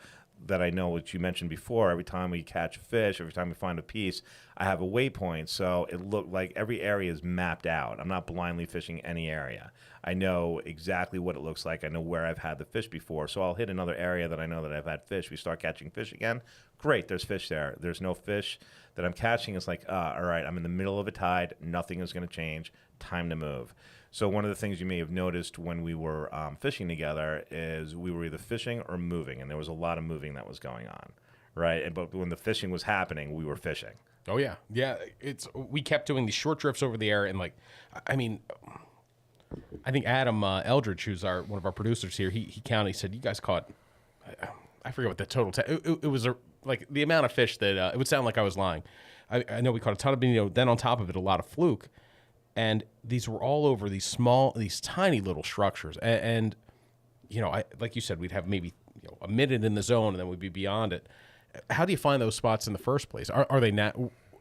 that I know, which you mentioned before, every time we catch a fish, every time we find a piece, I have a waypoint. So it looked like every area is mapped out. I'm not blindly fishing any area. I know exactly what it looks like. I know where I've had the fish before. So I'll hit another area that I know that I've had fish. We start catching fish again. Great, there's fish there. There's no fish that I'm catching. It's like, all right, I'm in the middle of a tide. Nothing is going to change. Time to move. So one of the things you may have noticed when we were fishing together is we were either fishing or moving, and there was a lot of moving that was going on, right? But when the fishing was happening, we were fishing. Oh yeah, yeah. We kept doing these short drifts over the air, and like, I mean, I think Adam Eldridge, who's one of our producers here, he counted. He said you guys caught, I forget what the total. It was like the amount of fish that it would sound like I was lying. I know we caught a ton of bonito. Then on top of it, a lot of fluke. And these were all over these tiny little structures. And you know, like you said, we'd have maybe a minute in the zone, and then we'd be beyond it. How do you find those spots in the first place? Are they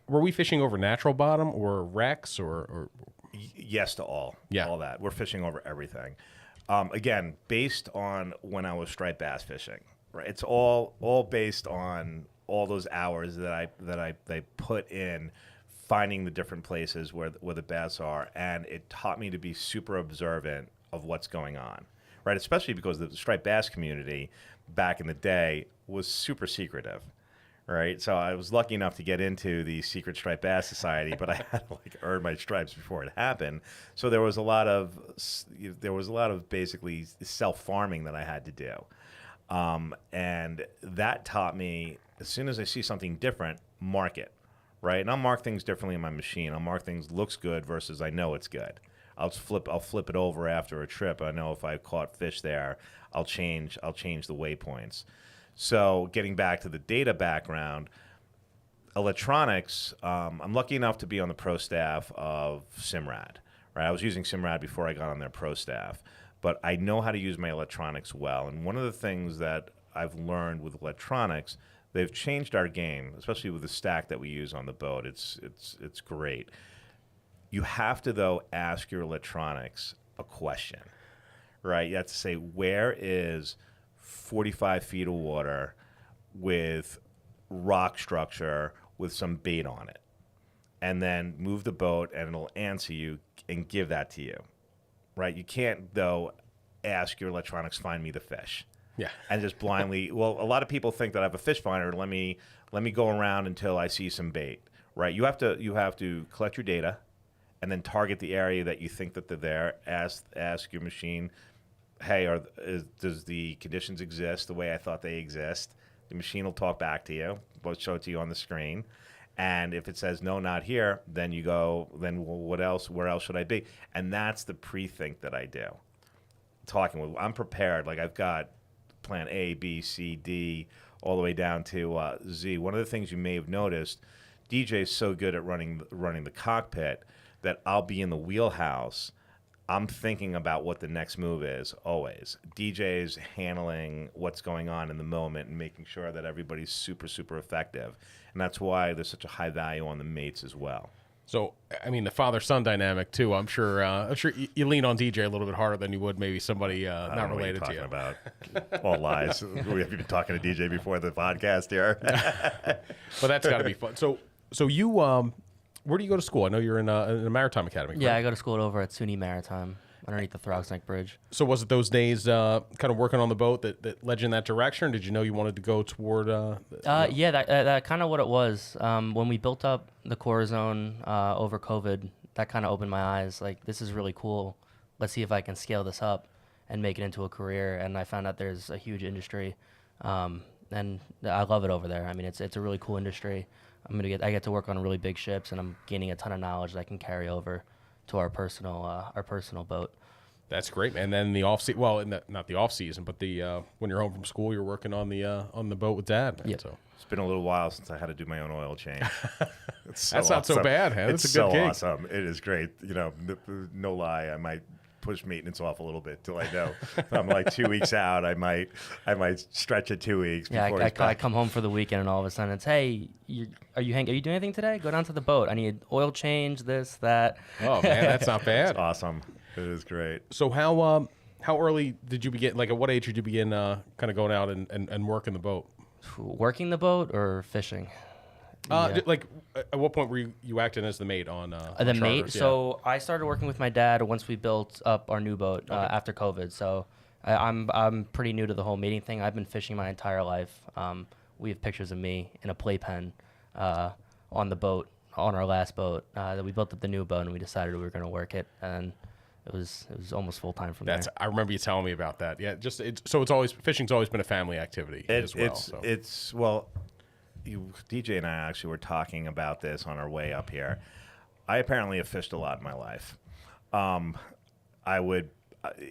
were we fishing over natural bottom or wrecks or? Yes to all. Yeah. All that. We're fishing over everything. Again, based on when I was striped bass fishing, right? It's all based on all those hours that I put in finding the different places where the bass are, and it taught me to be super observant of what's going on, right? Especially because the striped bass community back in the day was super secretive, right? So I was lucky enough to get into the secret striped bass society, but I had to like earn my stripes before it happened. So there was a lot of basically self-farming that I had to do, and that taught me, as soon as I see something different, mark it. Right, and I'll mark things differently in my machine. I'll mark things looks good versus I know it's good. I'll flip it over after a trip. I know if I caught fish there, I'll change the waypoints. So getting back to the data background, electronics. I'm lucky enough to be on the pro staff of Simrad. Right, I was using Simrad before I got on their pro staff, but I know how to use my electronics well. And one of the things that I've learned with electronics, they've changed our game, especially with the stack that we use on the boat. It's great. You have to, though, ask your electronics a question, right? You have to say, where is 45 feet of water with rock structure with some bait on it? And then move the boat, and it'll answer you and give that to you, right? You can't, though, ask your electronics, find me the fish. Yeah. And just blindly, well, a lot of people think that I have a fish finder. Let me go around until I see some bait, right? You have to collect your data, and then target the area that you think that they're there. Ask your machine, hey, does the conditions exist the way I thought they exist? The machine will talk back to you, both show it to you on the screen. And if it says no, not here, then you go, then well, what else? Where else should I be? And that's the pre-think that I do. I'm prepared. Like I've got plan A, B, C, D, all the way down to Z. One of the things you may have noticed, DJ's so good at running the cockpit that I'll be in the wheelhouse. I'm thinking about what the next move is always. DJ's handling what's going on in the moment and making sure that everybody's super, super effective. And that's why there's such a high value on the mates as well. So, I mean, the father-son dynamic too. I'm sure you lean on DJ a little bit harder than you would maybe somebody not related to you. About all lies. We have been talking to DJ before the podcast here. But that's got to be fun. So you, where do you go to school? I know you're in a maritime academy. Correct? Yeah, I go to school over at SUNY Maritime, underneath the Throgsneck Bridge. So was it those days kind of working on the boat that led you in that direction? Or did you know you wanted to go toward? Yeah, that kind of what it was. When we built up the core zone over COVID, that kind of opened my eyes. Like, this is really cool. Let's see if I can scale this up and make it into a career. And I found out there's a huge industry, and I love it over there. I mean, it's a really cool industry. I get to work on really big ships, and I'm gaining a ton of knowledge that I can carry over to our personal boat. That's great, man. And then the off season, well, not the off season, but the when you're home from school, you're working on the boat with Dad. Man, yep. So It's been a little while since I had to do my own oil change. It's That's not so bad, man. It's That's a good so gig. awesome. It is great. You know, no lie, I might push maintenance off a little bit till I know. I'm like 2 weeks out. I might stretch it 2 weeks. Yeah, before I come home for the weekend, and all of a sudden it's, hey, are you doing anything today? Go down to the boat. I need oil change, this, that. oh man, that's not bad. It's awesome. It is great. So how early did you begin? Like, at what age did you begin kind of going out and working the boat? Working the boat or fishing? Yeah. Like, at what point were you acting as the mate on The on mate. charters? Yeah. So I started working with my dad once we built up our new boat after COVID. So I'm pretty new to the whole mating thing. I've been fishing my entire life. We have pictures of me in a playpen on the boat, on our last boat. That we built up the new boat, and we decided we were going to work it, and it was almost full time from there. I remember you telling me about that. Yeah, fishing's always been a family activity as well. Well, DJ and I actually were talking about this on our way up here. I apparently have fished a lot in my life. I would,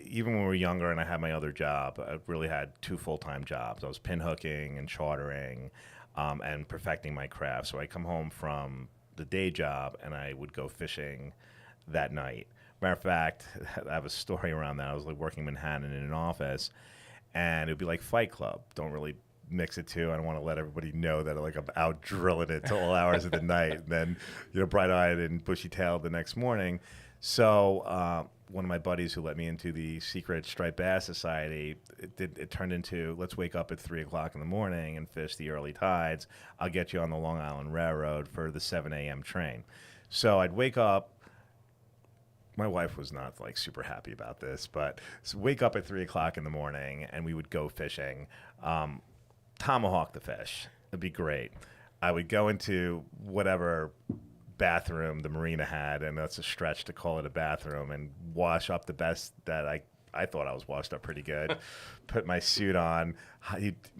even when we were younger and I had my other job, I really had 2 full-time jobs. I was pinhooking and chartering and perfecting my craft. So I come home from the day job and I would go fishing that night. Matter of fact, I have a story around that. I was like working in Manhattan in an office, and it would be like Fight Club. Don't really mix it too. I don't want to let everybody know that like I'm out drilling it till all hours of the night, and then bright-eyed and bushy-tailed the next morning. So one of my buddies who let me into the secret striped bass society, it turned into, let's wake up at 3 o'clock in the morning and fish the early tides. I'll get you on the Long Island Railroad for the 7 a.m. train. So I'd wake up. My wife was not like super happy about this, but wake up at 3 o'clock in the morning and we would go fishing. Tomahawk the fish. It'd be great. I would go into whatever bathroom the marina had, and that's a stretch to call it a bathroom, and wash up the best that I thought I was washed up pretty good. Put my suit on.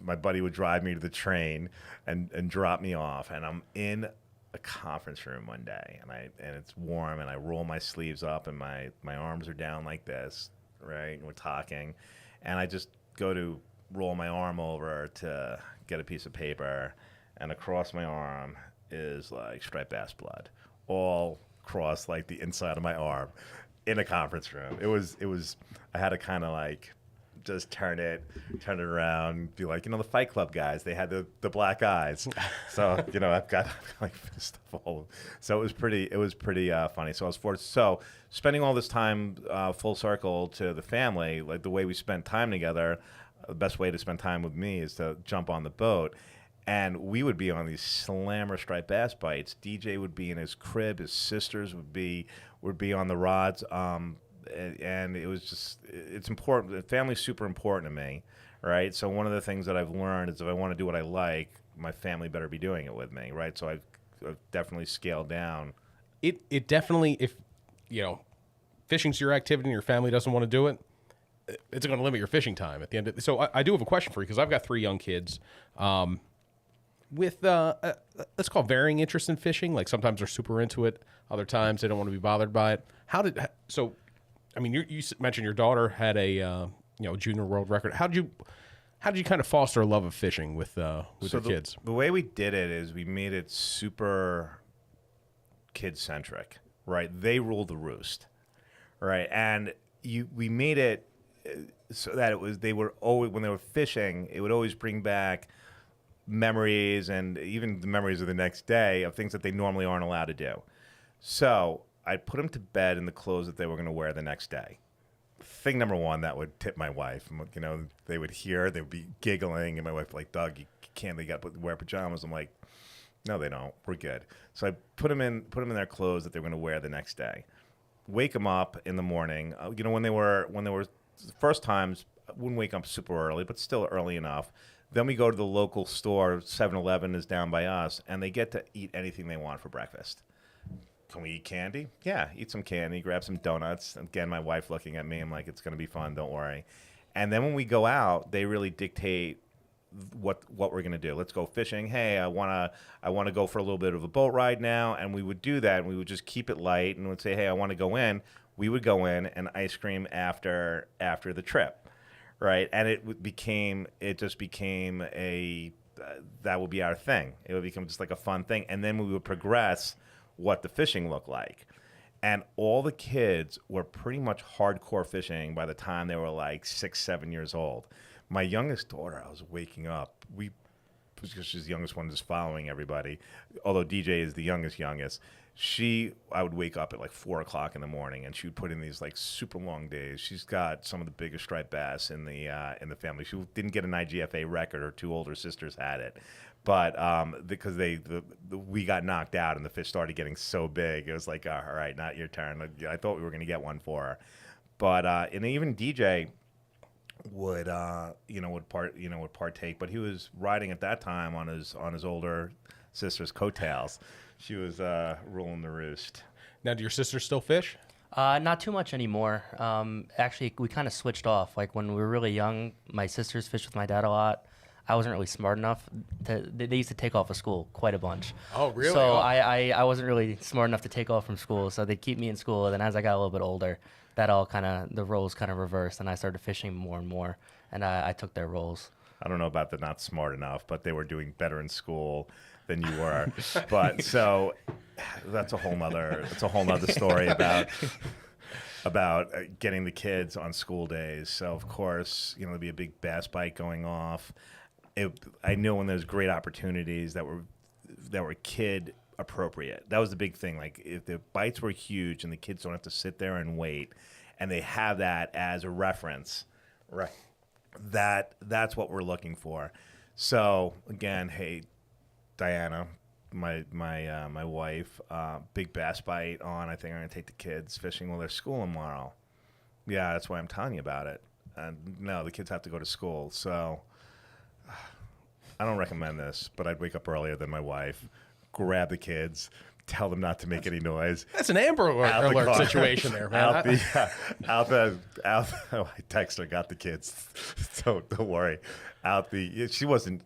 My buddy would drive me to the train and drop me off, and I'm in a conference room one day, and it's warm, and I roll my sleeves up, and my arms are down like this, right? And we're talking, and I just go to roll my arm over to get a piece of paper, and across my arm is like striped bass blood, all across like the inside of my arm, in a conference room. It was. I had to kind of like just turn it around, be like, the Fight Club guys, they had the black eyes. So, I've got like stuff all. So it was pretty funny. So I was forced. So spending all this time full circle to the family, like the way we spent time together, the best way to spend time with me is to jump on the boat. And we would be on these slammer striped bass bites. DJ would be in his crib. His sisters would be on the rods. And it was just, it's important. Family's super important to me, right? So one of the things that I've learned is if I want to do what I like, my family better be doing it with me, right? So I've definitely scaled down. It definitely, if fishing's your activity and your family doesn't want to do it, it's going to limit your fishing time at the end. So I do have a question for you, because I've got 3 young kids. With let's call varying interest in fishing. Like sometimes they're super into it, other times they don't want to be bothered by it. You mentioned your daughter had a junior world record. How did you kind of foster a love of fishing with your kids? The way we did it is we made it super kid centric, right? They rule the roost, right? And we made it so that they were always, when they were fishing, it would always bring back memories, and even the memories of the next day, of things that they normally aren't allowed to do. So I'd put them to bed in the clothes that they were going to wear the next day. Thing number one that would tip my wife. They would hear, they would be giggling, and my wife would be like, Doug, you can't, they got to wear pajamas. I'm like, no, they don't. We're good. So I put them in their clothes that they were going to wear the next day. Wake them up in the morning. When they were first times, I wouldn't wake up super early, but still early enough. Then we go to the local store, 7-Eleven is down by us, and they get to eat anything they want for breakfast. Can we eat candy? Yeah, eat some candy, grab some donuts. Again, my wife looking at me, I'm like, it's going to be fun, don't worry. And then when we go out, they really dictate what we're going to do. Let's go fishing. Hey, I want to go for a little bit of a boat ride now, and we would do that, and we would just keep it light, and would say, hey, I want to go in. We would go in and ice cream after the trip. Right, and it just became that would be our thing. It would become just like a fun thing, and then we would progress what the fishing looked like. And all the kids were pretty much hardcore fishing by the time they were like 6, 7 years old. My youngest daughter, I was waking up. Because she's the youngest one, just following everybody. Although DJ is the youngest. I would wake up at like 4 o'clock in the morning, and she would put in these like super long days. She's got some of the biggest striped bass in the family. She didn't get an IGFA record. Her 2 older sisters had it, but because we got knocked out and the fish started getting so big, it was like, all right, not your turn. I thought we were going to get one for her, but and even DJ would partake, but he was riding at that time on his older sister's coattails. She was ruling the roost. Now, do your sisters still fish? Not too much anymore. Actually, we kind of switched off. Like when we were really young, my sisters fished with my dad a lot. I wasn't really smart enough. They used to take off of school quite a bunch. Oh, really? So Oh. I wasn't really smart enough to take off from school. So they'd keep me in school. And then as I got a little bit older, the roles kind of reversed, and I started fishing more and more. And I took their roles. I don't know about the not smart enough, but they were doing better in school than you were. But so that's a whole nother story about getting the kids on school days. So of course, there'd be a big bass bite going off. I know when there's great opportunities that were kid appropriate. That was the big thing. Like if the bites were huge and the kids don't have to sit there and wait, and they have that as a reference, right? That's what we're looking for. So again, hey, Diana, my wife, big bass bite on. I think I'm gonna take the kids fishing while they're school tomorrow. Yeah, that's why I'm telling you about it. And no, the kids have to go to school, so I don't recommend this. But I'd wake up earlier than my wife, grab the kids, tell them not to make any noise. That's an Amber Alert situation there, man. I text her, got the kids, so don't worry. She wasn't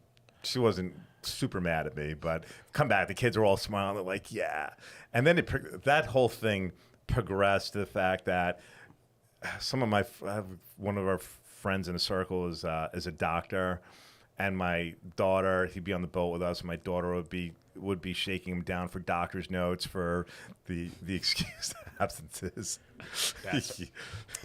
super mad at me, but come back, the kids are all smiling. They're like, yeah. And then that whole thing progressed to the fact that one of our friends in a circle is a doctor, and my daughter, he'd be on the boat with us, and my daughter would be shaking him down for doctor's notes for the excused absences.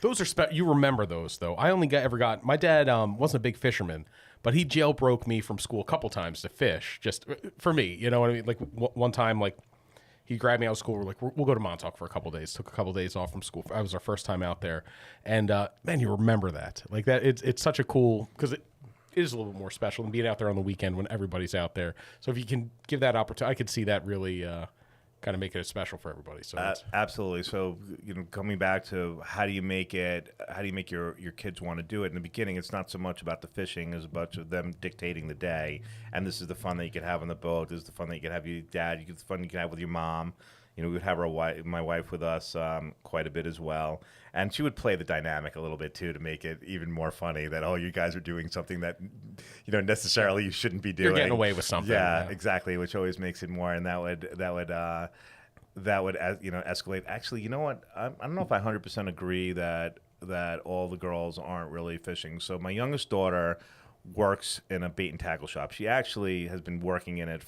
Those are you remember those though. I only ever got my dad wasn't a big fisherman, but he jailbroke me from school a couple times to fish, just for me. You know what I mean? Like one time, like he grabbed me out of school. We're like, we'll go to Montauk for a couple days. Took a couple days off from school. That was our first time out there, and man, you remember that like that. It's such a cool because it is a little bit more special than being out there on the weekend when everybody's out there. So if you can give that opportunity, I could see that really kind of make it special for everybody. So absolutely. So coming back to how do you make your kids want to do it? In the beginning, it's not so much about the fishing as a bunch of them dictating the day. And this is the fun that you can have on the boat. This is the fun that you can have with your dad. The fun you can have with your mom. We would have my wife with us quite a bit as well. And she would play the dynamic a little bit too to make it even more funny that, you guys are doing something that, necessarily you shouldn't be doing. You're getting away with something. Yeah, exactly, which always makes it more, and that would escalate. Actually, you know what? I don't know if I 100% agree that all the girls aren't really fishing. So my youngest daughter works in a bait and tackle shop. She actually has been working in it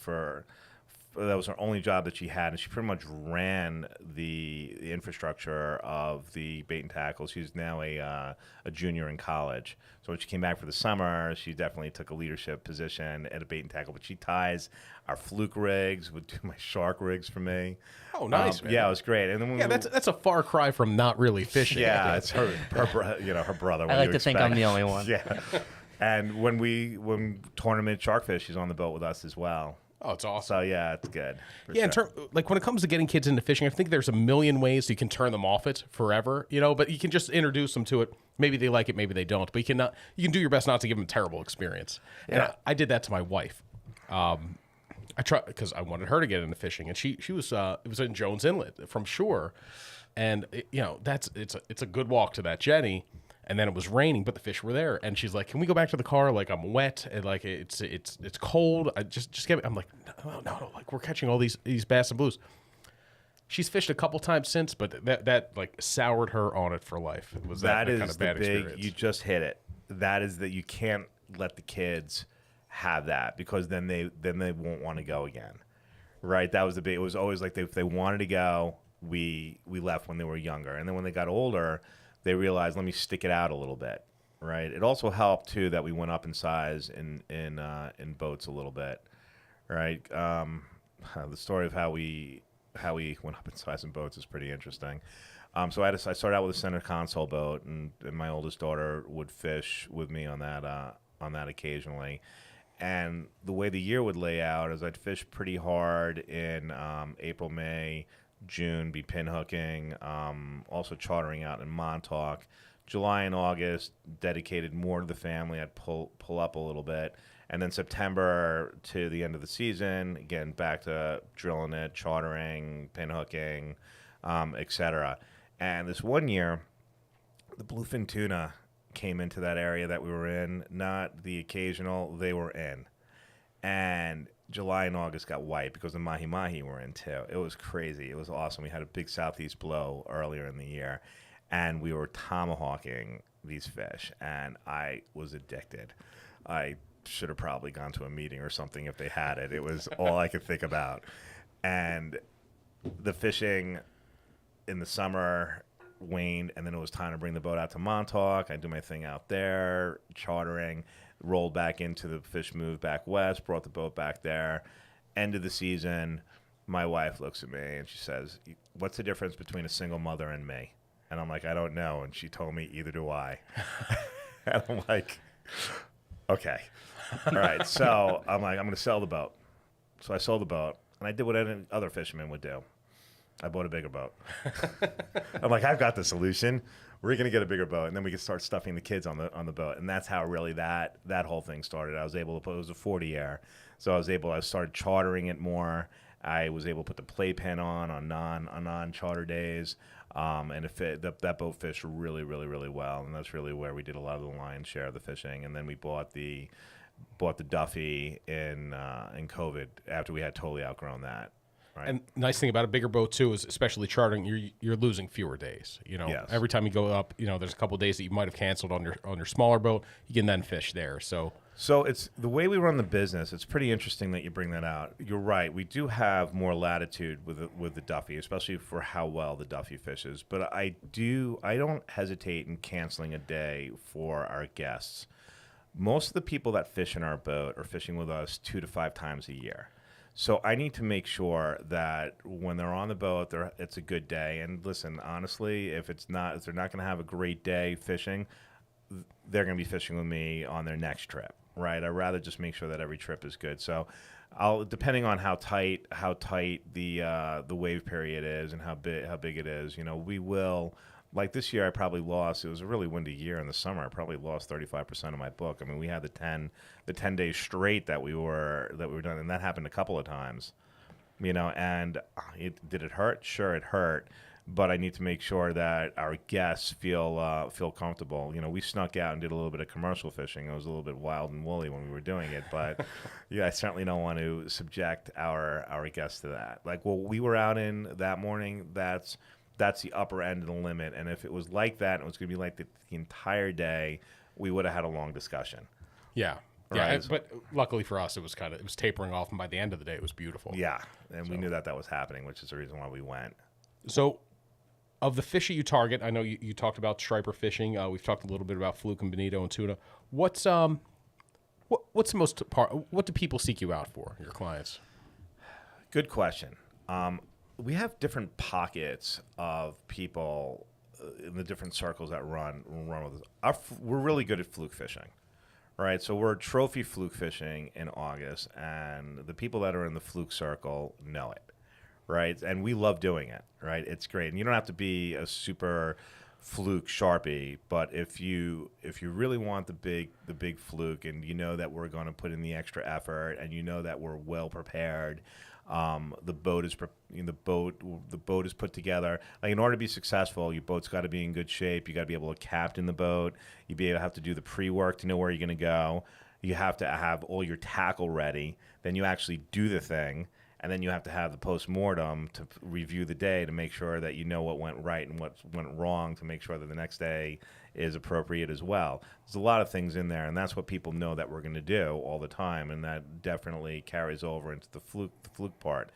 that was her only job that she had, and she pretty much ran the infrastructure of the bait and tackle. She's now a junior in college. So when she came back for the summer, she definitely took a leadership position at a bait and tackle. But she ties our Fluke rigs, would do my shark rigs for me. Oh, nice, man. Yeah, it was great. And then that's a far cry from not really fishing. Yeah, it's her brother. I like to think I'm the only one. Yeah. And when tournament shark fish, she's on the boat with us as well. Oh, it's awesome. So yeah, it's good. Yeah, Sure. like when it comes to getting kids into fishing, I think there's a million ways you can turn them off it forever, but you can just introduce them to it. Maybe they like it, maybe they don't, but you can do your best not to give them a terrible experience. Yeah. And I did that to my wife. I tried because I wanted her to get into fishing, and she was it was in Jones Inlet from shore, and it's a good walk to that jetty. And then it was raining, but the fish were there. And she's like, "Can we go back to the car? Like I'm wet and like it's cold. I just get me." I'm like, "No, like we're catching all these bass and blues." She's fished a couple times since, but that like soured her on it for life. It was that kind of bad experience. You just hit it. That is that you can't let the kids have that because then they won't want to go again, right? That was the big. It was always like if they wanted to go, we left when they were younger, and then when they got older, they realized, let me stick it out a little bit, right? It also helped too that we went up in size in boats a little bit, right? The story of how we how we went up in size in boats is pretty interesting. So I started out with a center console boat, and my oldest daughter would fish with me on that occasionally. And the way the year would lay out is I'd fish pretty hard in April, May, June, be pinhooking, also chartering out in Montauk. July and August, dedicated more to the family. I'd pull up a little bit. And then September to the end of the season, again, back to drilling it, chartering, pinhooking, etc. And this one year, the bluefin tuna came into that area that we were in, not the occasional, they were in. And July and August got white because the mahi-mahi were in too. It was crazy. It was awesome. We had a big southeast blow earlier in the year, and we were tomahawking these fish, and I was addicted. I should have probably gone to a meeting or something if they had it. It was all I could think about. And the fishing in the summer waned, and then it was time to bring the boat out to Montauk. I do my thing out there, chartering, rolled back into the fish, moved back west, brought the boat back there. End of the season, my wife looks at me and she says, "What's the difference between a single mother and me?" And I'm like, "I don't know." And she told me, "Either do I." And I'm like, okay. All right. So I'm like, I'm going to sell the boat. So I sold the boat, and I did what any other fisherman would do. I bought a bigger boat. I'm like, I've got the solution. We're going to get a bigger boat, and then we can start stuffing the kids on the boat. And that's how really that whole thing started. I was able to put, it was a 40-air. So I started chartering it more. I was able to put the playpen on non-charter days. And that boat fished really, really, really well. And that's really where we did a lot of the lion's share of the fishing. And then we bought the Duffy in COVID after we had totally outgrown that. Right. And nice thing about a bigger boat too is, especially chartering, you're losing fewer days. Yes. Every time you go up, there's a couple of days that you might have canceled on your smaller boat. You can then fish there. So it's the way we run the business. It's pretty interesting that you bring that out. You're right. We do have more latitude with the Duffy, especially for how well the Duffy fishes. But I don't hesitate in canceling a day for our guests. Most of the people that fish in our boat are fishing with us 2 to 5 times a year. So I need to make sure that when they're on the boat, it's a good day. And listen, honestly, if they're not going to have a great day fishing, they're going to be fishing with me on their next trip, right? I'd rather just make sure that every trip is good. So depending on how tight the wave period is and how big it is, we will. Like this year, I probably lost. It was a really windy year in the summer. I probably lost 35% of my book. I mean, we had the 10 days straight that we were done, and that happened a couple of times. And did it hurt? Sure, it hurt. But I need to make sure that our guests feel comfortable. We snuck out and did a little bit of commercial fishing. It was a little bit wild and woolly when we were doing it, but yeah, I certainly don't want to subject our guests to that. Like what we were out in that morning, that's the upper end of the limit. And if it was like that, and it was going to be like the entire day, we would have had a long discussion. yeah. Right. But luckily for us, it was tapering off, and by the end of the day, it was beautiful. Yeah, and we knew that was happening, which is the reason why we went. So, of the fish that you target, I know you talked about striper fishing. We've talked a little bit about fluke and bonito and tuna. What's the most part? What do people seek you out for? Your clients? Good question. We have different pockets of people in the different circles that run with us. We're really good at fluke fishing, right? So we're trophy fluke fishing in August, and the people that are in the fluke circle know it, right? And we love doing it, right? It's great, and you don't have to be a super fluke sharpie, but if you really want the big fluke, and you know that we're going to put in the extra effort, and you know that we're well prepared. The boat is put together. Like in order to be successful, your boat's got to be in good shape. You got to be able to captain the boat. You have to do the pre-work to know where you're going to go. You have to have all your tackle ready. Then you actually do the thing, and then you have to have the post-mortem to review the day to make sure that you know what went right and what went wrong, to make sure that the next day is appropriate as well. There's a lot of things in there, and that's what people know that we're going to do all the time, and that definitely carries over into the fluke part.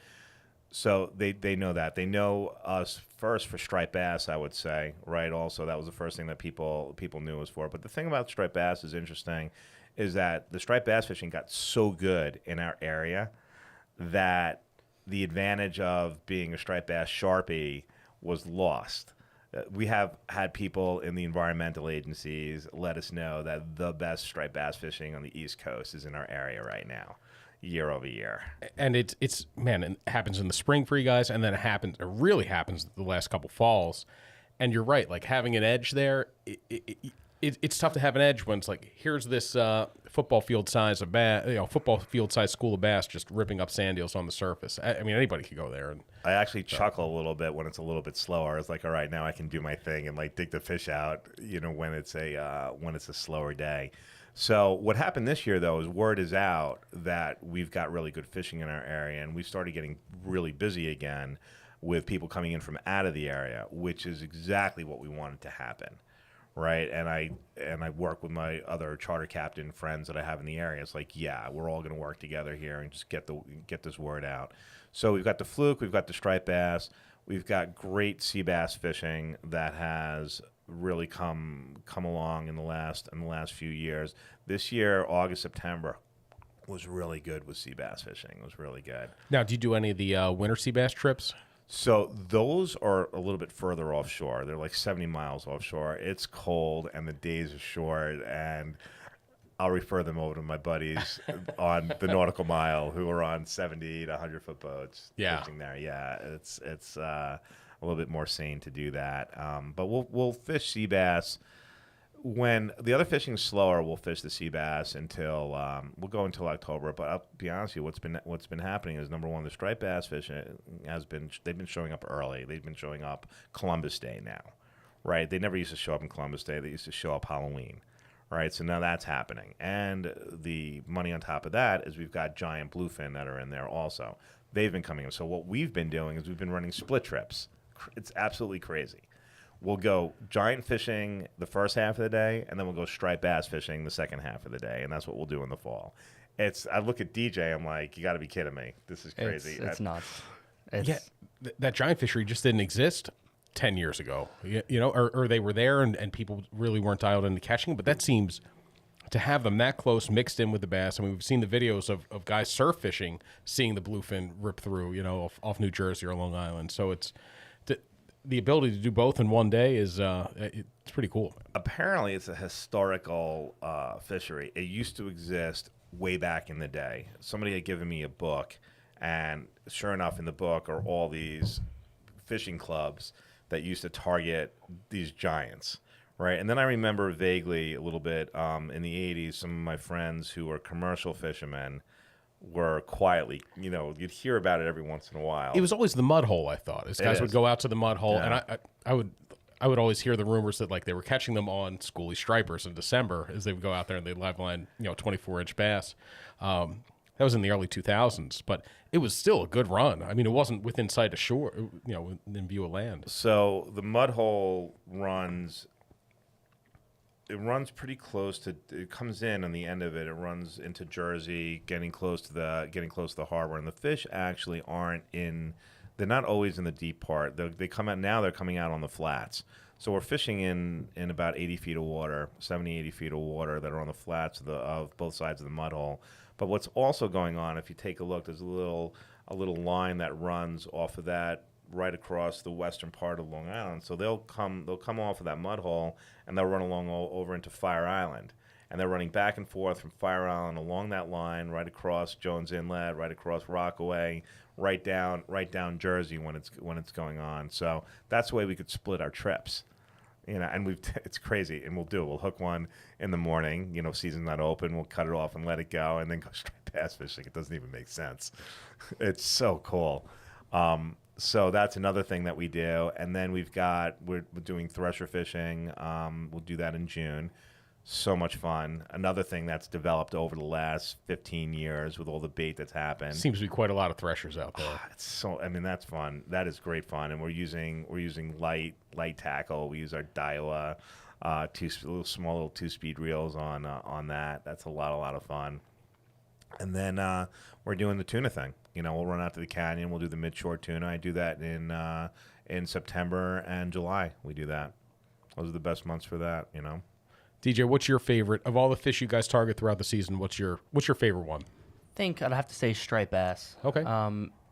So they know that. They know us first for striped bass, I would say, right? Also, that was the first thing that people knew us for. But the thing about striped bass is interesting is that the striped bass fishing got so good in our area that the advantage of being a striped bass Sharpie was lost. We have had people in the environmental agencies let us know that the best striped bass fishing on the East Coast is in our area right now, year over year. And it's man, it happens in the spring for you guys, and then it really happens the last couple falls. And you're right, like having an edge there, it's tough to have an edge when it's like, here's this football field size of bass, football field size school of bass just ripping up sand eels on the surface. I mean, anybody could go there. And I actually chuckle a little bit when it's a little bit slower. It's like, all right, now I can do my thing and like dig the fish out, when it's a slower day. So what happened this year though is word is out that we've got really good fishing in our area, and we started getting really busy again with people coming in from out of the area, which is exactly what we wanted to happen. Right, and I work with my other charter captain friends that I have in the area. It's like, yeah, we're all going to work together here and just get this word out. So we've got the fluke, we've got the striped bass, we've got great sea bass fishing that has really come along in the last few years. This year, August, September was really good with sea bass fishing. It was really good. now, do you do any of the winter sea bass trips? So those are a little bit further offshore. They're like 70 miles offshore. It's cold and the days are short, and I'll refer them over to my buddies on the Nautical Mile who are on 70 to 100-foot boats fishing there. Yeah, it's a little bit more sane to do that. But we'll fish sea bass. When the other fishing is slower, we'll fish the sea bass until we'll go until October. But I'll be honest with you, what's been happening is, number one, the striped bass fishing they've been showing up early. They've been showing up Columbus Day now, right? They never used to show up in Columbus Day. They used to show up Halloween, right? So now that's happening. And the money on top of that is we've got giant bluefin that are in there also. They've been coming in. So what we've been doing is we've been running split trips. It's absolutely crazy. We'll go giant fishing the first half of the day, and then we'll go striped bass fishing the second half of the day, and that's what we'll do in the fall. I look at DJ, I'm like, you got to be kidding me. This is crazy. It's nuts. That giant fishery just didn't exist 10 years ago, or they were there and people really weren't dialed into catching. But that seems to have them that close mixed in with the bass. I mean, we've seen the videos of guys surf fishing, seeing the bluefin rip through, off New Jersey or Long Island. So it's the ability to do both in one day is it's pretty cool. Apparently, it's a historical fishery. It used to exist way back in the day. Somebody had given me a book, and sure enough, in the book are all these fishing clubs that used to target these giants, right? And then I remember vaguely a little bit in the 80s, some of my friends who were commercial fishermen were quietly, you'd hear about it every once in a while. It was always the mud hole, I thought. These guys would go out to the mud hole, and I would always hear the rumors that like they were catching them on schoolie stripers in December as they would go out there and they'd live line, 24-inch bass. That was in the early 2000s, but it was still a good run. I mean, it wasn't within sight of shore, in view of land. So the mud hole runs pretty close to. It comes in on the end of it. It runs into Jersey, getting close to the harbor. And the fish actually aren't in. They're not always in the deep part. They come out now. They're coming out on the flats. So we're fishing in about 80 feet of water, 70, 80 feet of water that are on the flats of both sides of the mud hole. But what's also going on, if you take a look, there's a little line that runs off of that right across the western part of Long Island. So they'll come off of that mud hole and they'll run along over into Fire Island. And they're running back and forth from Fire Island along that line, right across Jones Inlet, right across Rockaway, right down Jersey when it's going on. So that's the way we could split our trips. And it's crazy, and we'll hook one in the morning, season's not open, we'll cut it off and let it go, and then go straight bass fishing. It doesn't even make sense. It's so cool. So that's another thing that we do. And then we're doing thresher fishing. We'll do that in June. So much fun. Another thing that's developed over the last 15 years with all the bait that's happened. Seems to be quite a lot of threshers out there. That's fun. That is great fun. And we're using light tackle. We use our Daiwa, small little 2-speed reels on that. That's a lot of fun. And then we're doing the tuna thing. We'll run out to the canyon. We'll do the mid-shore tuna. I do that in September and July. We do that. Those are the best months for that. DJ, what's your favorite of all the fish you guys target throughout the season? What's your favorite one? I think I'd have to say striped bass. Okay.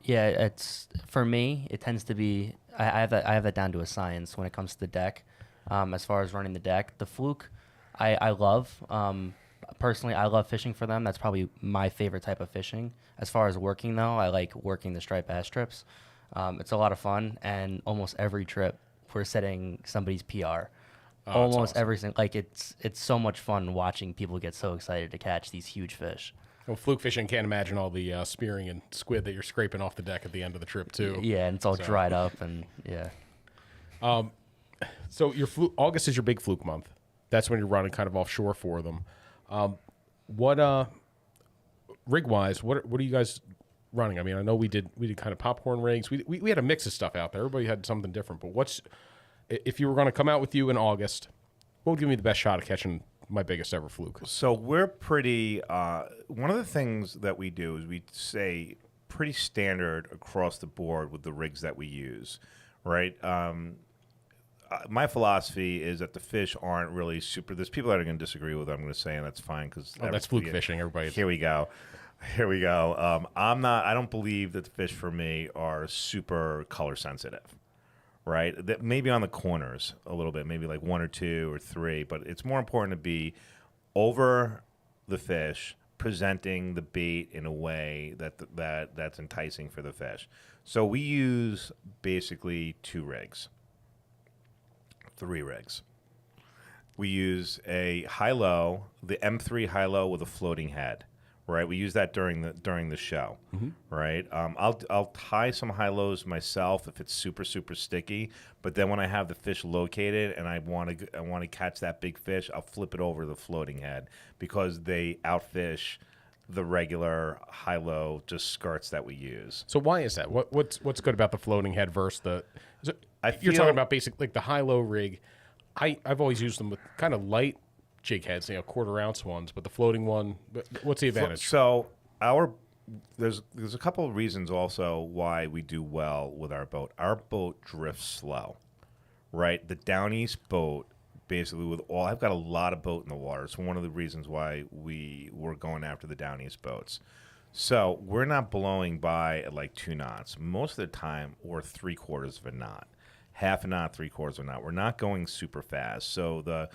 Yeah, it's for me. It tends to be. I have that down to a science when it comes to the deck. As far as running the deck, the Fluke, I love. Personally, I love fishing for them. That's probably my favorite type of fishing. As far as working though, I like working the striped bass trips. It's a lot of fun, and almost every trip we're setting somebody's PR. Almost awesome. every single, like it's so much fun watching people get so excited to catch these huge fish. Well, fluke fishing, can't imagine all the spearing and squid that you're scraping off the deck at the end of the trip too. Yeah, and it's all dried up, and yeah. So your August is your big fluke month. That's when you're running kind of offshore for them. What rig wise? What are you guys running? I mean, I know we did kind of popcorn rigs. We had a mix of stuff out there. Everybody had something different. But what's if you were going to come out with you in August? What would give me the best shot of catching my biggest ever fluke? So we're pretty. One of the things that we do is we say pretty standard across the board with the rigs that we use, right? My philosophy is that the fish aren't really super. There's people that are going to disagree with what I'm going to say, and that's fine because That's fluke fishing. Everybody. Here we go. Here we go. I'm not. I don't believe that the fish for me are super color sensitive, right? That maybe on the corners a little bit, maybe like 1 or 2 or 3, but it's more important to be over the fish, presenting the bait in a way that's enticing for the fish. So we use basically 2 rigs. 3 rigs. We use a high-low, the M3 high-low with a floating head, right? We use that during the show, right? I'll tie some high-lows myself if it's super sticky, but then when I have the fish located and I want to catch that big fish, I'll flip it over the floating head because they outfish the regular high-low just skirts that we use. So why is that? What's good about the floating head versus the? You're feel- talking about basically like the high-low rig. I've always used them with kind of light jig heads, 1/4 ounce ones, but the floating one. What's the advantage? So there's a couple of reasons also why we do well with our boat. Our boat drifts slow, right? The down east boat, basically I've got a lot of boat in the water. It's one of the reasons why we were going after the down east boats. So we're not blowing by at like 2 knots. Most of the time, we're 3/4 of a knot, half a knot, 3/4 of a knot. We're not going super fast. So the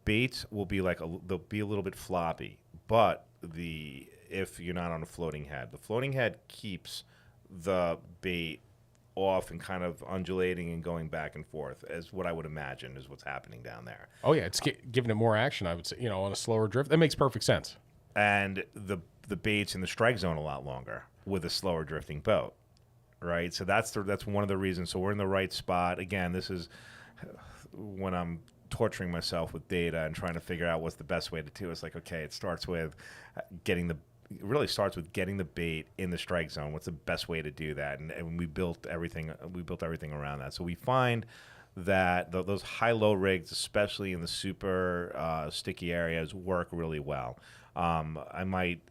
baits will be they'll be a little bit floppy, but if you're not on a floating head, the floating head keeps the bait off and kind of undulating and going back and forth, as what I would imagine is what's happening down there. Oh yeah, it's giving it more action. I would say, on a slower drift, that makes perfect sense. And the bait's in the strike zone a lot longer with a slower drifting boat, right? So that's one of the reasons. So we're in the right spot. Again, this is when I'm torturing myself with data and trying to figure out what's the best way to do it. It's like, okay, it starts with getting the bait in the strike zone. What's the best way to do that? And we built everything around that. So we find that those high-low rigs, especially in the super sticky areas, work really well. I might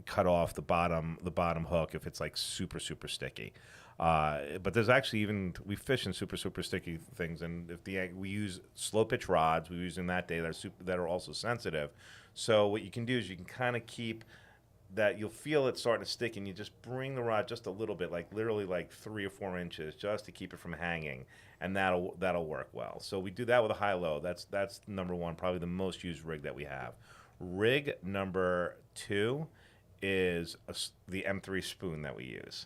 cut off the bottom hook if it's like super sticky. But there's actually we fish in super sticky things, and if we use slow pitch rods, we use in that day that are also sensitive. So what you can do is you can kind of keep that, you'll feel it starting to stick, and you just bring the rod just a little bit, like literally like 3 or 4 inches, just to keep it from hanging, and that'll work well. So we do that with a high-low. That's number 1, probably the most used rig that we have. Rig number 2 is the M3 spoon that we use.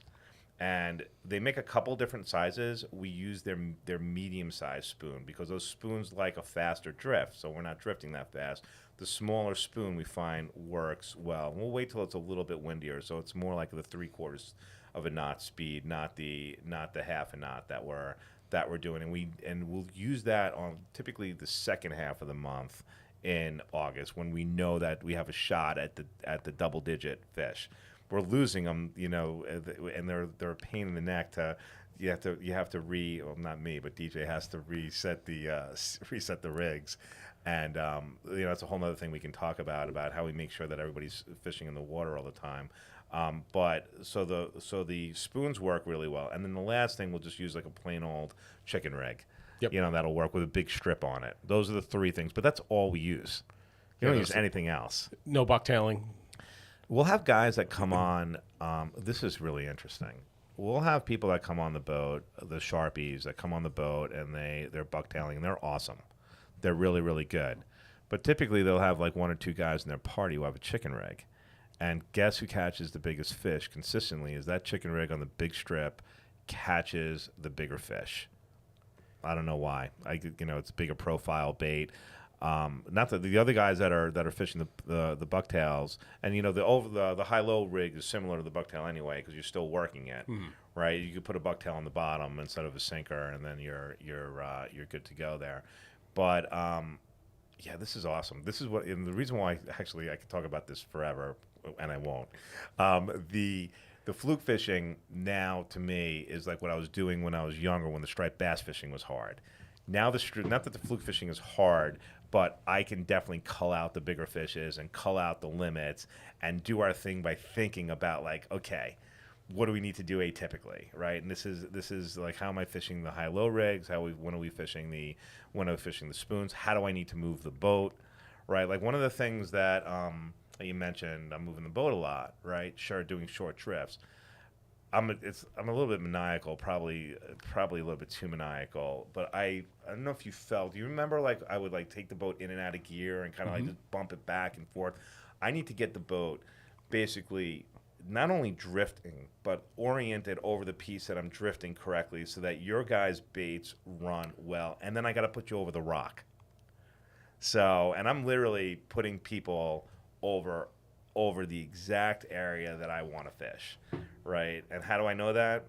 And they make a couple different sizes. We use their medium-sized spoon because those spoons like a faster drift, so we're not drifting that fast. The smaller spoon we find works well. We'll wait till it's a little bit windier, so it's more like the 3/4 of a knot speed, not the half a knot that we're doing. And we'll use that on typically the second half of the month in August, when we know that we have a shot at the double-digit fish. We're losing them, and they're a pain in the neck to. You have to well, not me, but DJ has to reset the rigs, and it's a whole other thing we can talk about how we make sure that everybody's fishing in the water all the time. But so the spoons work really well, and then the last thing, we'll just use like a plain old chicken rig. Yep. That'll work with a big strip on it. Those are the 3 things, but that's all we use. You don't use anything else. No bucktailing. We'll have guys that come on. This is really interesting. we'll have people that come on the boat, the Sharpies that come on the boat, and they're bucktailing, and they're awesome. They're really, really good. But typically they'll have like 1 or 2 guys in their party who have a chicken rig. And guess who catches the biggest fish consistently is that chicken rig on the big strip catches the bigger fish. I don't know why. It's a bigger profile bait. Not that the other guys that are fishing the bucktails, and the high-low rig is similar to the bucktail anyway because you're still working it, right? You could put a bucktail on the bottom instead of a sinker, and then you're good to go there. But yeah, this is awesome. This is and the reason why actually I could talk about this forever, and I won't. The fluke fishing now to me is like what I was doing when I was younger when the striped bass fishing was hard. Now not that the fluke fishing is hard, but I can definitely cull out the bigger fishes and cull out the limits and do our thing by thinking about like, okay, what do we need to do atypically, right? And this is like, how am I fishing the high-low rigs? When are we fishing the spoons? How do I need to move the boat, right? Like one of the things that you mentioned, I'm moving the boat a lot, right? Sure, doing short trips. I'm a little bit maniacal, probably a little bit too maniacal. But I don't know if you felt. Do you remember like I would like take the boat in and out of gear and kind of like just bump it back and forth? I need to get the boat basically not only drifting but oriented over the piece that I'm drifting correctly, so that your guys' baits run well, and then I got to put you over the rock. So, and I'm literally putting people over the exact area that I want to fish, right? And how do I know that?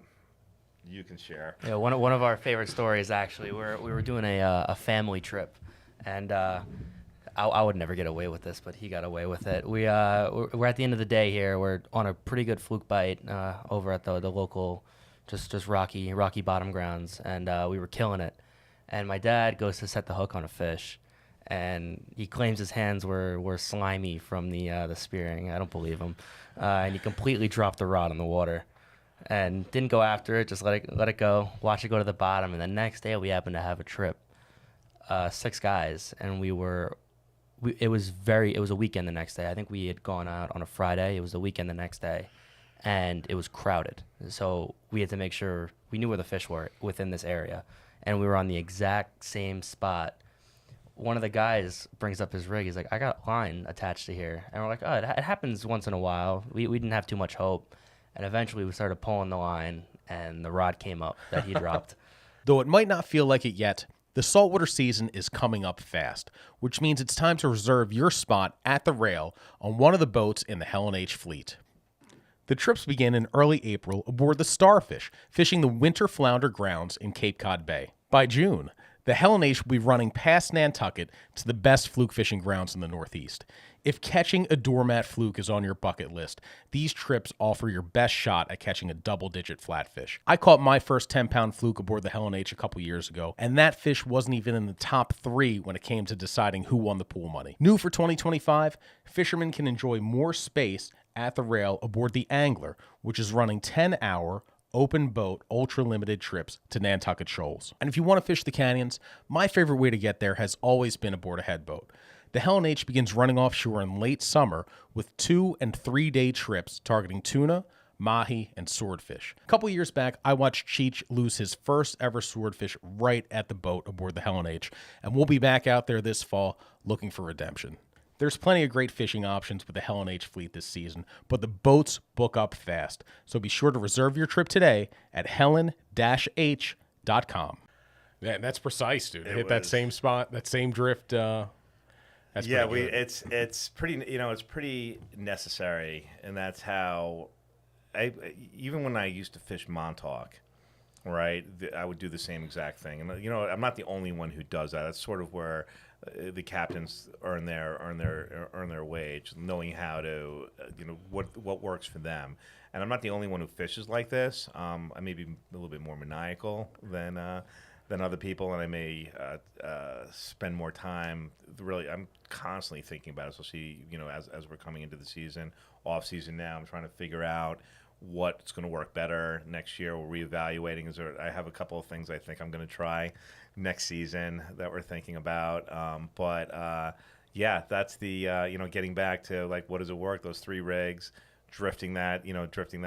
You can share. Yeah, one of our favorite stories actually. We were doing a family trip, and I would never get away with this, but he got away with it. We're at the end of the day here. We're on a pretty good fluke bite over at the local, just rocky bottom grounds, and we were killing it. And my dad goes to set the hook on a fish, and he claims his hands were slimy from the spearing. I don't believe him. And he completely dropped the rod in the water and didn't go after it, just let it go, watch it go to the bottom. And the next day we happened to have a trip, 6 guys, and it was a weekend the next day. I think we had gone out on a Friday. It was the weekend the next day, and it was crowded. So we had to make sure we knew where the fish were within this area, and we were on the exact same spot. One of the guys brings up his rig. He's like, I got line attached to here. And we're like, oh, it happens once in a while. We didn't have too much hope. And eventually we started pulling the line, and the rod came up that he dropped. Though it might not feel like it yet, the saltwater season is coming up fast, which means it's time to reserve your spot at the rail on one of the boats in the Helen H fleet. The trips begin in early April aboard the Starfish, fishing the winter flounder grounds in Cape Cod Bay. By June, the Helen H will be running past Nantucket to the best fluke fishing grounds in the Northeast. If catching a doormat fluke is on your bucket list, these trips offer your best shot at catching a double-digit flatfish. I caught my first 10-pound fluke aboard the Helen H a couple years ago, and that fish wasn't even in the top 3 when it came to deciding who won the pool money. New for 2025, fishermen can enjoy more space at the rail aboard the Angler, which is running 10-hour, open boat, ultra limited trips to Nantucket Shoals. And if you want to fish the canyons, my favorite way to get there has always been aboard a headboat. The Helen H begins running offshore in late summer with 2- and 3-day trips targeting tuna, mahi, and swordfish. A couple years back, I watched Cheech lose his first ever swordfish right at the boat aboard the Helen H, and we'll be back out there this fall looking for redemption. There's plenty of great fishing options with the Helen H fleet this season, but the boats book up fast. So be sure to reserve your trip today at helen-h.com. Yeah, that's precise, dude. Hit that same spot, that same drift. That's yeah, it's pretty it's pretty necessary, and that's how even when I used to fish Montauk, right, I would do the same exact thing. And I'm not the only one who does that. That's sort of where the captains earn their wage, knowing how to what works for them. And I'm not the only one who fishes like this. I may be a little bit more maniacal than other people, and I may spend more time. Really, I'm constantly thinking about it, especially as we're coming into the season, off season now. I'm trying to figure out what's going to work better next year. We're reevaluating. I have a couple of things I think I'm going to try next season that we're thinking about. Yeah, that's the getting back to like what does it work? Those 3 rigs, drifting that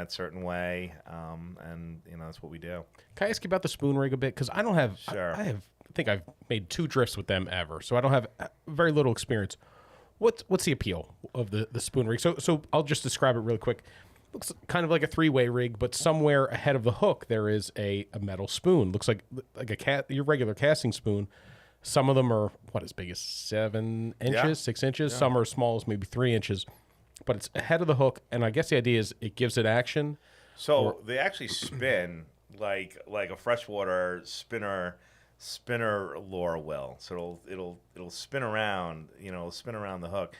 certain way, and that's what we do. Can I ask you about the spoon rig a bit? Because I don't have. Sure. I think I've made 2 drifts with them ever, so I don't have very little experience. What's the appeal of the spoon rig? So I'll just describe it really quick. Looks kind of like a 3-way rig, but somewhere ahead of the hook there is a metal spoon. Looks like your regular casting spoon. Some of them are as big as 7 inches, Yeah. 6 inches. Some are as small as maybe 3 inches, but it's ahead of the hook. And I guess the idea is it gives it action. So they actually spin like a freshwater spinner lure will. So it'll spin around, spin around the hook.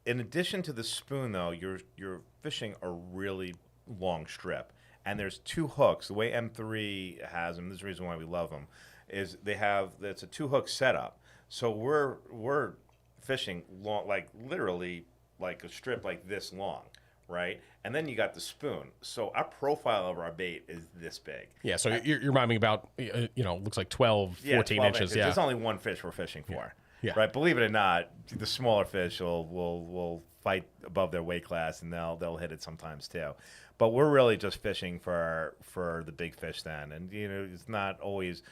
In addition to the spoon, though, you're fishing a really long strip, and there's 2 hooks. The way M3 has them, this is the reason why we love them, is it's a 2-hook setup. So we're fishing long, like literally like a strip like this long, right? And then you got the spoon. So our profile of our bait is this big. Yeah, so you're reminding about, looks like 12, 14 12 inches. Yeah. There's only one fish we're fishing for. Yeah. Right. Believe it or not, the smaller fish will fight above their weight class, and they'll hit it sometimes too. But we're really just fishing for the big fish then, and it's not always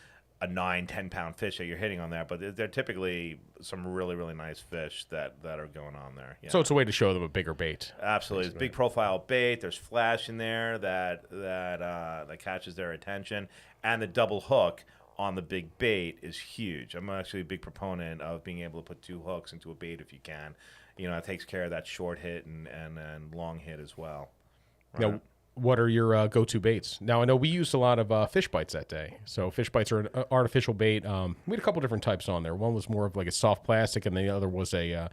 a 9-10 pound fish that you're hitting on there, but they're typically some really, really nice fish that are going on there. Yeah. So it's a way to show them a bigger bait. Absolutely, it's big profile bait. There's flash in there that catches their attention, and the double hook on the big bait is huge. I'm actually a big proponent of being able to put 2 hooks into a bait if you can. It takes care of that short hit and long hit as well. Right? Now, what are your go-to baits? Now, I know we used a lot of fish bites that day. So fish bites are an artificial bait. We had a couple different types on there. One was more of like a soft plastic, and the other was the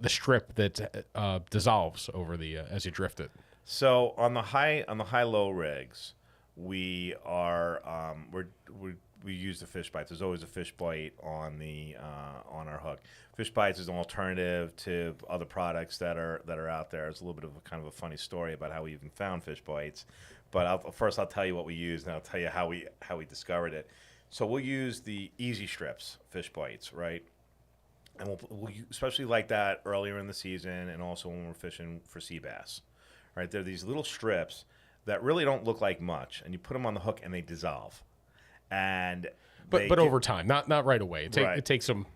strip that dissolves over the as you drift it. So on the high-low rigs, we use the fish bites. There's always a fish bite on on our hook. Fish bites is an alternative to other products that are out there. It's a little bit of kind of a funny story about how we even found fish bites. But I'll tell you what we used, and I'll tell you how we discovered it. So we'll use the easy strips fish bites, right? And we'll especially like that earlier in the season, and also when we're fishing for sea bass, right? They're these little strips that really don't look like much, and you put them on the hook and they dissolve. But over time, not right away. It takes them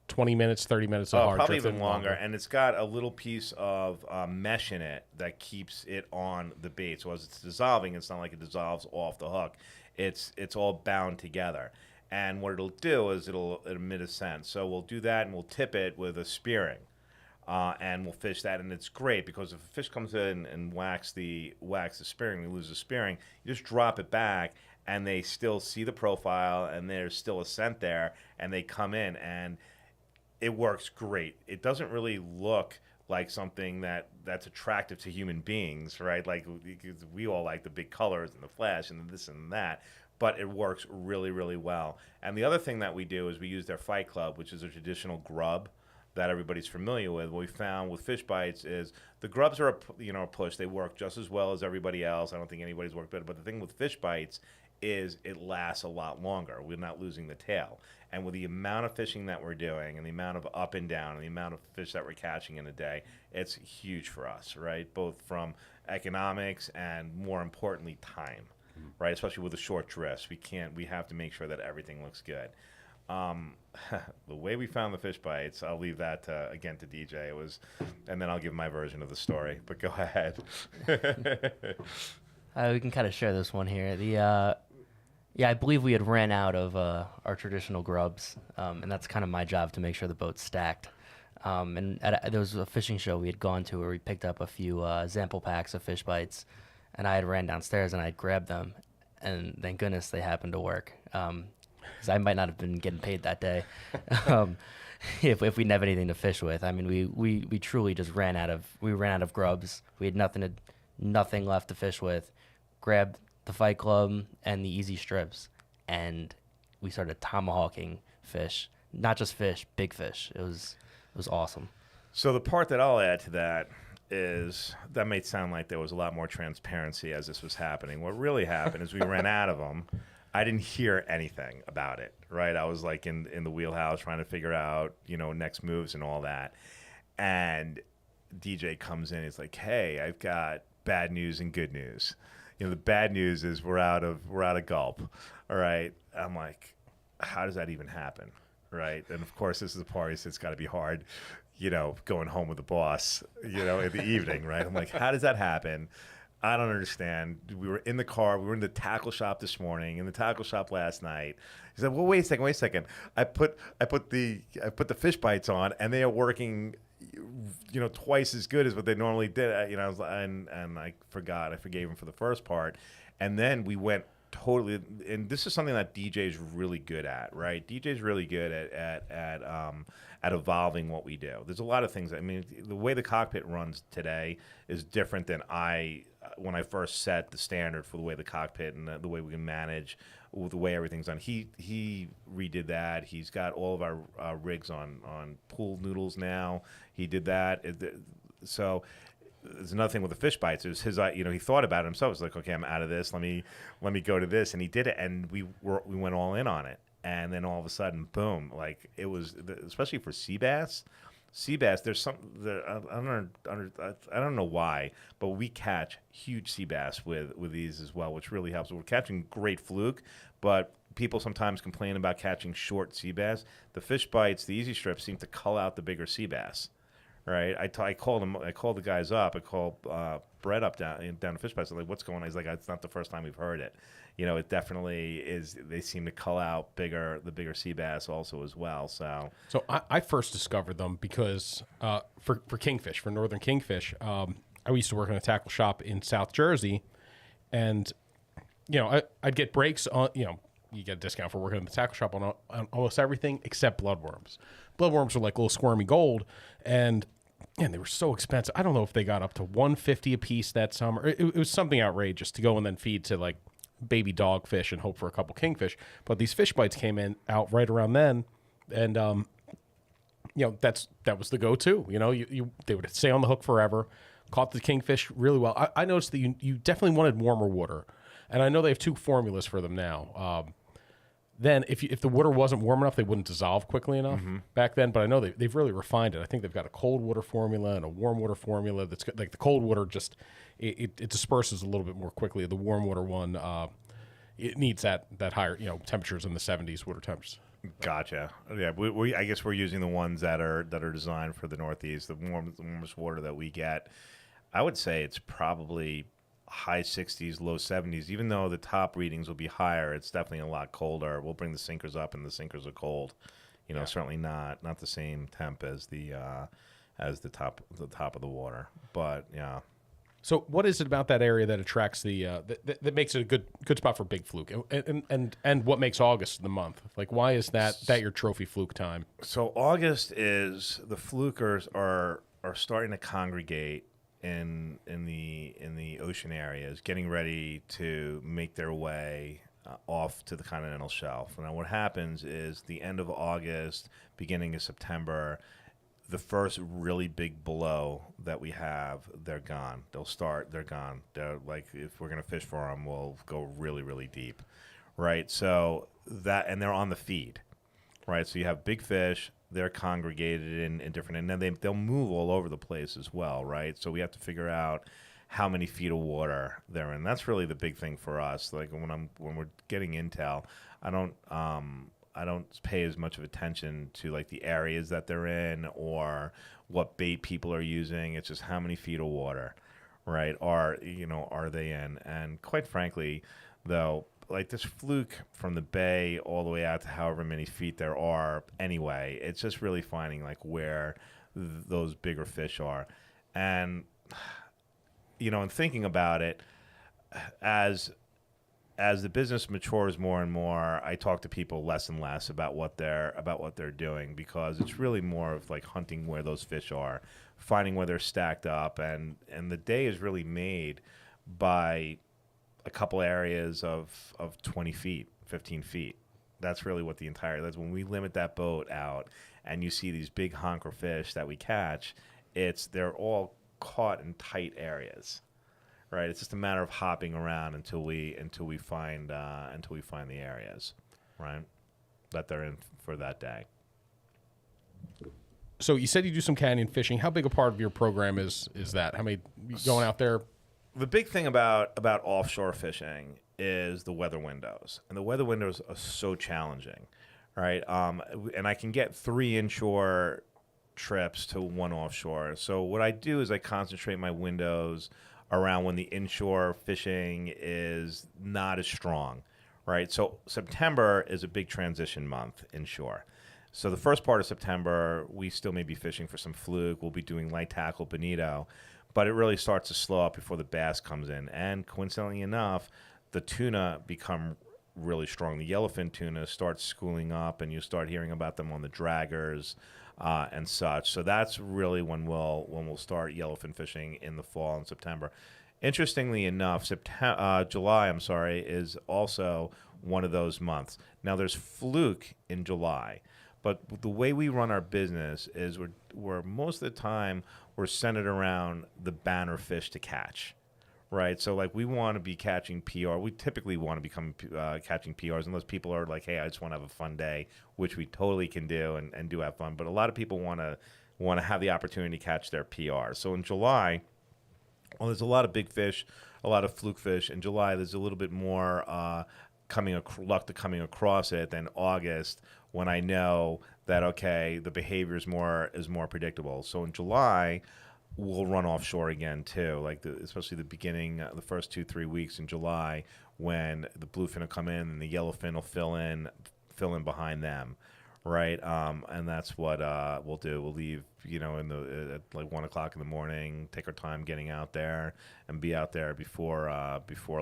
20 minutes, 30 minutes of hard probably drifting. even longer. And it's got a little piece of mesh in it that keeps it on the bait. So as it's dissolving, it's not like it dissolves off the hook. It's all bound together. And what it'll do is it'll emit a scent. So we'll do that, and we'll tip it with a spearing. And we'll fish that, and it's great because if a fish comes in and whacks the spearing, we lose the spearing, you just drop it back, and they still see the profile, and there's still a scent there, and they come in, and it works great. It doesn't really look like something that's attractive to human beings, right? Like we all like the big colors and the flash and this and that, but it works really, really well. And the other thing that we do is we use their Fight Club, which is a traditional grub that everybody's familiar with. What we found with fish bites is the grubs are a push. They work just as well as everybody else. I don't think anybody's worked better. But the thing with fish bites is it lasts a lot longer. We're not losing the tail. And with the amount of fishing that we're doing and the amount of up and down and the amount of fish that we're catching in a day, it's huge for us, right? Both from economics and, more importantly, time, right? Especially with the short drifts. We have to make sure that everything looks good. The way we found the fish bites, I'll leave that again to DJ. And then I'll give my version of the story. But go ahead. We can kind of share this one here. I believe we had ran out of our traditional grubs, and that's kind of my job to make sure the boat's stacked. And there was a fishing show we had gone to where we picked up a few Zample packs of fish bites, and I had ran downstairs and I had grabbed them, and thank goodness they happened to work. Because I might not have been getting paid that day if we didn't have anything to fish with. I mean, we truly just ran out of grubs. We had nothing left to fish with. Grabbed the Fight Club and the easy strips, and we started tomahawking fish. Not just fish, big fish. It was awesome. So the part that I'll add to that is that may sound like there was a lot more transparency as this was happening. What really happened is we ran out of them. I didn't hear anything about it, right? I was like in the wheelhouse trying to figure out, next moves and all that. And DJ comes in. He's like, "Hey, I've got bad news and good news. The bad news is we're out of gulp. All right." I'm like, "How does that even happen?" Right? And of course, this is a party, so it's got to be hard, going home with the boss, in the evening, right? I'm like, "How does that happen?" I don't understand. We were in the car. We were in the tackle shop this morning. In the tackle shop last night. He said, "Well, wait a second. I put the fish bites on, and they are working, twice as good as what they normally did." I was, and I forgot. I forgave him for the first part, and then we went totally. And this is something that DJ is really good at, right? DJ is really good at evolving what we do. There's a lot of things. I mean, the way the cockpit runs today is different than when I first set the standard for the way the cockpit and the way we can manage, the way everything's done. He redid that. He's got all of our rigs on pool noodles now. He did that. So there's another thing with the fish bites. It was his, he thought about it himself. It's like, okay, I'm out of this. Let me go to this, and he did it, and we went all in on it. And then all of a sudden, boom! Like it was, especially for sea bass. Sea bass, there's some. I don't know why, but we catch huge sea bass with these as well, which really helps. We're catching great fluke, but people sometimes complain about catching short sea bass. The fish bites, the easy strips, seem to cull out the bigger sea bass. Right? I called him. I called the guys up. I called Brett up down to fish bites. I'm like, "What's going on?" He's like, "It's not the first time we've heard it. It definitely is. They seem to cull out the bigger sea bass also as well." So I first discovered them because for kingfish, for northern kingfish, I used to work in a tackle shop in South Jersey, and I'd get breaks on. You get a discount for working in the tackle shop on almost everything except bloodworms. Bloodworms are like little squirmy gold, and they were so expensive. I don't know if they got up to $150 a piece that summer. It was something outrageous to go and then feed to like baby dogfish and hope for a couple kingfish. But these fish bites came out right around then, and that was the go-to. They would stay on the hook forever. Caught the kingfish really well. I noticed that you definitely wanted warmer water, and I know they have two formulas for them now. Then if the water wasn't warm enough, they wouldn't dissolve quickly enough back then. But I know they've really refined it. I think they've got a cold water formula and a warm water formula. That's like the cold water just it disperses a little bit more quickly. The warm water one it needs that higher temperatures in the 70s water temps. Gotcha. Yeah, I guess we're using the ones that are designed for the Northeast. The warmest water that we get, I would say it's probably high 60s, low 70s. Even though the top readings will be higher, it's definitely a lot colder. We'll bring the sinkers up, and the sinkers are cold. Certainly not the same temp as the top of the water. But yeah. So what is it about that area that attracts that makes it a good spot for big fluke, and what makes August the month? Like, why is that your trophy fluke time? So August is the flukers are starting to congregate in the ocean areas, getting ready to make their way off to the continental shelf. Now, what happens is the end of August, beginning of September, the first really big blow that we have, they're gone. They're gone. They're like, if we're gonna fish for them, we'll go really, really deep, right? So and they're on the feed, right? So you have big fish. They're congregated in different, and then they'll move all over the place as well, right? So we have to figure out how many feet of water they're in. That's really the big thing for us. Like when we're getting intel, I don't pay as much of attention to like the areas that they're in or what bait people are using. It's just how many feet of water, right? Are they in? And quite frankly, though, like this fluke from the bay all the way out to however many feet there are anyway, it's just really finding like where those bigger fish are. And and thinking about it, as the business matures more and more, I talk to people less and less about what they're doing, because it's really more of like hunting where those fish are, finding where they're stacked up, and the day is really made by a couple areas of 20 feet, 15 feet. That's really what that's when we limit that boat out and you see these big honker fish that we catch, they're all caught in tight areas, right? It's just a matter of hopping around until we find the areas, right, that they're in for that day. So you said you do some canyon fishing. How big a part of your program is that? How many going out there? The big thing about offshore fishing is the weather windows, and the weather windows are so challenging, right? And I can get 3 inshore trips to 1 offshore. So what I do is I concentrate my windows around when the inshore fishing is not as strong, right? So September is a big transition month inshore. So the first part of September, we still may be fishing for some fluke. We'll be doing light tackle, bonito, but it really starts to slow up before the bass comes in. And coincidentally enough, the tuna become really strong. The yellowfin tuna starts schooling up, and you start hearing about them on the draggers and such. So that's really when we'll start yellowfin fishing in the fall in September. Interestingly enough, July, is also one of those months. Now there's fluke in July. But the way we run our business is we're most of the time we're centered around the banner fish to catch, right? So like we want to be catching PR. We typically want to become catching PRs unless people are like, hey, I just want to have a fun day, which we totally can do and do have fun. But a lot of people want to have the opportunity to catch their PR. So in July, well, there's a lot of big fish, a lot of fluke fish. In July, there's a little bit more luck to coming across it than August, when I know that, okay, the behavior is more predictable. So in July, we'll run offshore again too, like especially the beginning, the first 2-3 weeks in July, when the bluefin will come in and the yellowfin will fill in behind them, right? And that's what we'll do. We'll leave, at like 1 o'clock in the morning, take our time getting out there and be out there before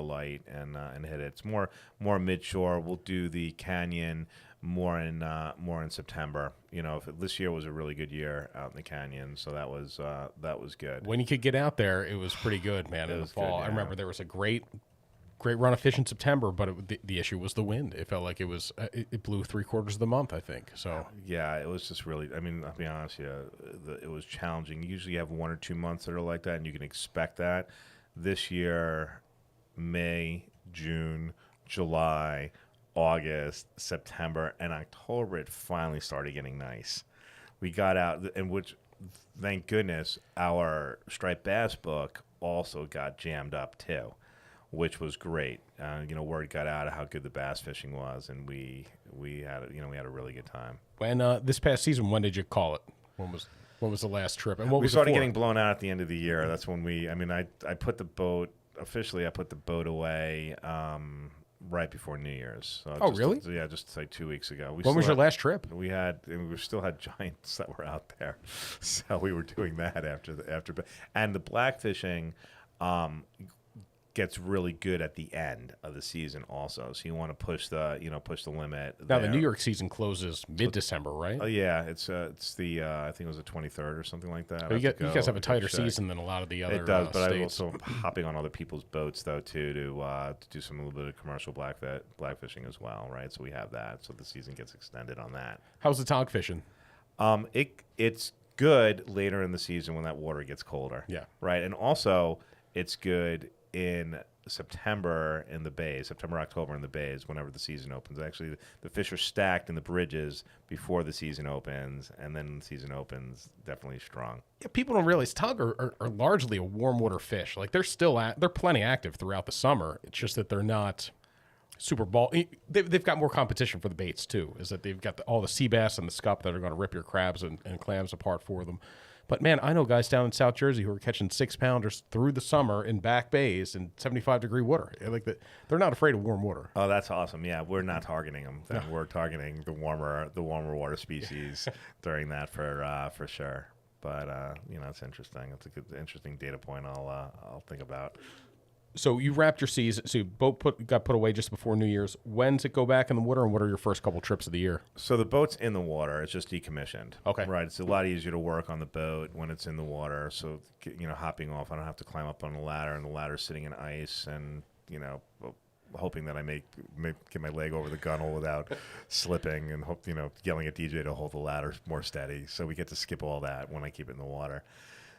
light and hit it. It's more midshore. We'll do the canyon more in September. This year was a really good year out in the canyon, so that was good. When you could get out there, it was pretty good, man. In the fall, good, yeah. I remember there was a great run of fish in September, but the issue was the wind. It felt like it blew 3/4 of the month, I think. So yeah, it was just really. I mean, I'll be honest, it was challenging. Usually, you have 1 or 2 months that are like that, and you can expect that. This year, May, June, July, August, September, and October, it finally started getting nice. We got out, and which, thank goodness, our striped bass book also got jammed up too, which was great. Word got out of how good the bass fishing was, and we had a really good time. when this past season, when did you call it? When was the last trip? And what We was started it for? getting blown out at the end of the year. That's when I put the boat away right before New Year's. So Really? Yeah, just like 2 weeks ago. When was your last trip? We still had giants that were out there, so we were doing that after. And the black fishing gets really good at the end of the season also. So you want to push the limit. Now there. the New York season closes mid-December, right? Oh yeah, it's the I think it was the 23rd or something like that. You guys have a tighter season than a lot of the other It does, but I'm states. also hopping on other people's boats though too to do a little bit of commercial black fishing as well, right? So we have that, so the season gets extended on that. How's the tog fishing? It's good later in the season when that water gets colder. Yeah. Right, and also it's good in September in the bays, October in the bays, whenever the season opens. Actually, the fish are stacked in the bridges before the season opens, and then the season opens definitely strong. Yeah, people don't realize tog are largely a warm water fish. Like they're plenty active throughout the summer. It's just that they're not super ball. They've got more competition for the baits too. Is that they've got all the sea bass and the scup that are going to rip your crabs and clams apart for them. But man, I know guys down in South Jersey who are catching 6-pounders through the summer in back bays in 75-degree water. They're not afraid of warm water. Oh, that's awesome! Yeah, we're not targeting them. No. We're targeting the warmer water species during that for sure. But it's interesting. It's a good, interesting data point. I'll think about. So you wrapped your season. So your boat got put away just before New Year's. When's it go back in the water, and what are your first couple trips of the year? So the boat's in the water. It's just decommissioned. Okay. Right. It's a lot easier to work on the boat when it's in the water. So hopping off, I don't have to climb up on the ladder, and the ladder's sitting in ice, and hoping that I get my leg over the gunnel without slipping, and yelling at DJ to hold the ladder more steady. So we get to skip all that when I keep it in the water.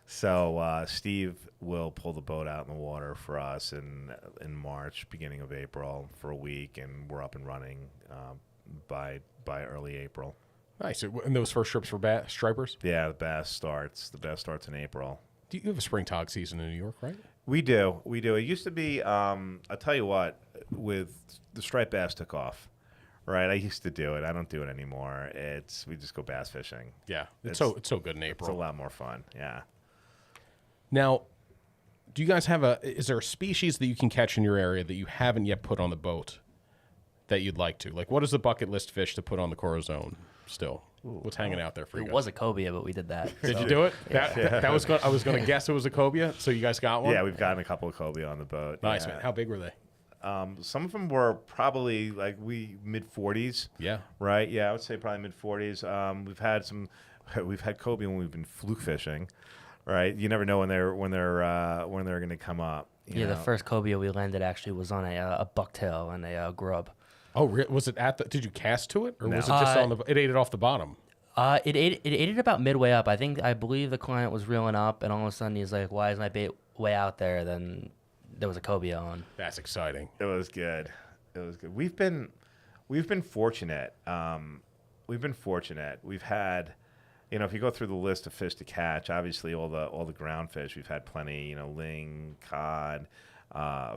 So Steve will pull the boat out in the water for us in March, beginning of April, for a week, and we're up and running by early April. Nice. And those first trips for stripers? Yeah, the bass starts. The bass starts in April. Do you have a spring tog season in New York, right? We do. It used to be. I'll tell you what. With the striped bass took off, right? I used to do it. I don't do it anymore. We just go bass fishing. Yeah, it's so good in It's April. a lot more fun. Yeah. Now, do you guys have is there a species that you can catch in your area that you haven't yet put on the boat that you'd like to? Like, what is the bucket list fish to put on the Corazon still? What's hanging out there for you It guys? was a cobia, but we did that. Did so. you do it? That was I was going to guess it was a cobia, so you guys got one? Yeah, we've gotten a couple of cobia on the boat. Nice, yeah. man. How big were they? Some of them were probably like mid 40s. Yeah. Right. Yeah, I would say probably mid 40s. We've had cobia when we've been fluke fishing. Right. You never know when they're going to come up. You Yeah, know? the first cobia we landed actually was on a bucktail and a grub. Oh, was it did you cast to it, or was it just on the? It ate it off the bottom. It ate it about midway up. I believe the client was reeling up, and all of a sudden he's like, "Why is my bait way out there?" Then there was a cobia on. That's exciting. It was good. We've been fortunate. We've had, if you go through the list of fish to catch, obviously all the ground fish, we've had plenty. Ling, cod,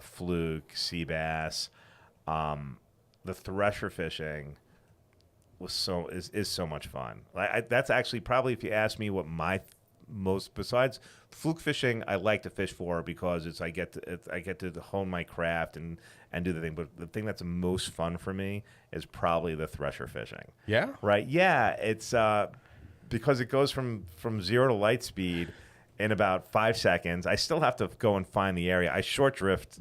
fluke, sea bass. The thresher fishing is so much fun. That's actually probably, if you ask me, what my most, besides fluke fishing, I like to fish for, because I get to hone my craft and do the thing. But the thing that's the most fun for me is probably the thresher fishing. Yeah. Right. Yeah. It's because it goes from 0 to light speed in about 5 seconds. I still have to go and find the area. I short drift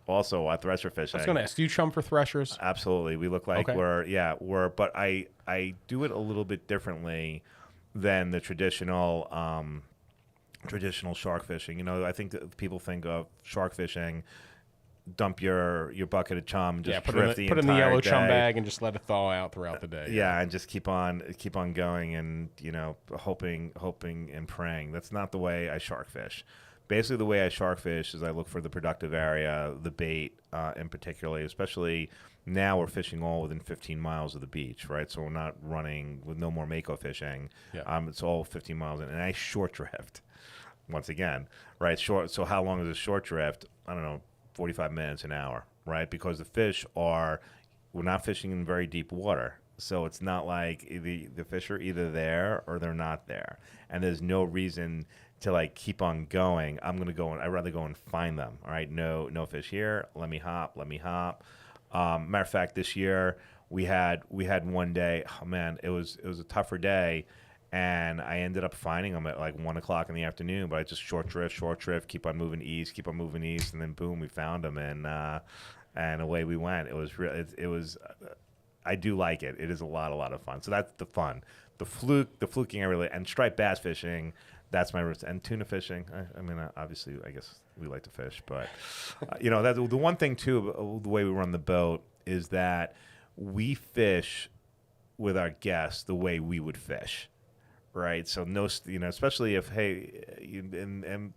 also at thresher fishing. I was going to ask, do you chum for threshers? Absolutely. We look like Okay. but I do it a little bit differently than the traditional shark fishing. I think that people think of shark fishing, dump your bucket of chum, just put drift in the the yellow entire chum day. bag and just let it thaw out throughout the day. Yeah, and just keep on going, and hoping and praying. That's not the way I shark fish. Basically, the way I shark fish is I look for the productive area, the bait, in particular, especially now we're fishing all within 15 miles of the beach, right? So we're not running with no more mako fishing. Yeah. It's all 15 miles in, and I short drift. Once again, right? Short. So how long is a short drift? I don't know, 45 minutes, an hour, right? Because we're not fishing in very deep water. So it's not like the fish are either there or they're not there. And there's no reason to keep on going. I'd rather go and find them. All right. No fish here. Let me hop. Matter of fact, this year we had one day, oh man, it was a tougher day. And I ended up finding them at 1 o'clock in the afternoon, but I just short drift, keep on moving east, and then boom, we found them, and away we went. It was I do like it. It is a lot of fun. So that's the fun. The fluking, and striped bass fishing, that's my route. And tuna fishing, I mean, obviously, I guess we like to fish, but the one thing too, the way we run the boat is that we fish with our guests the way we would fish. Right, so no, especially if and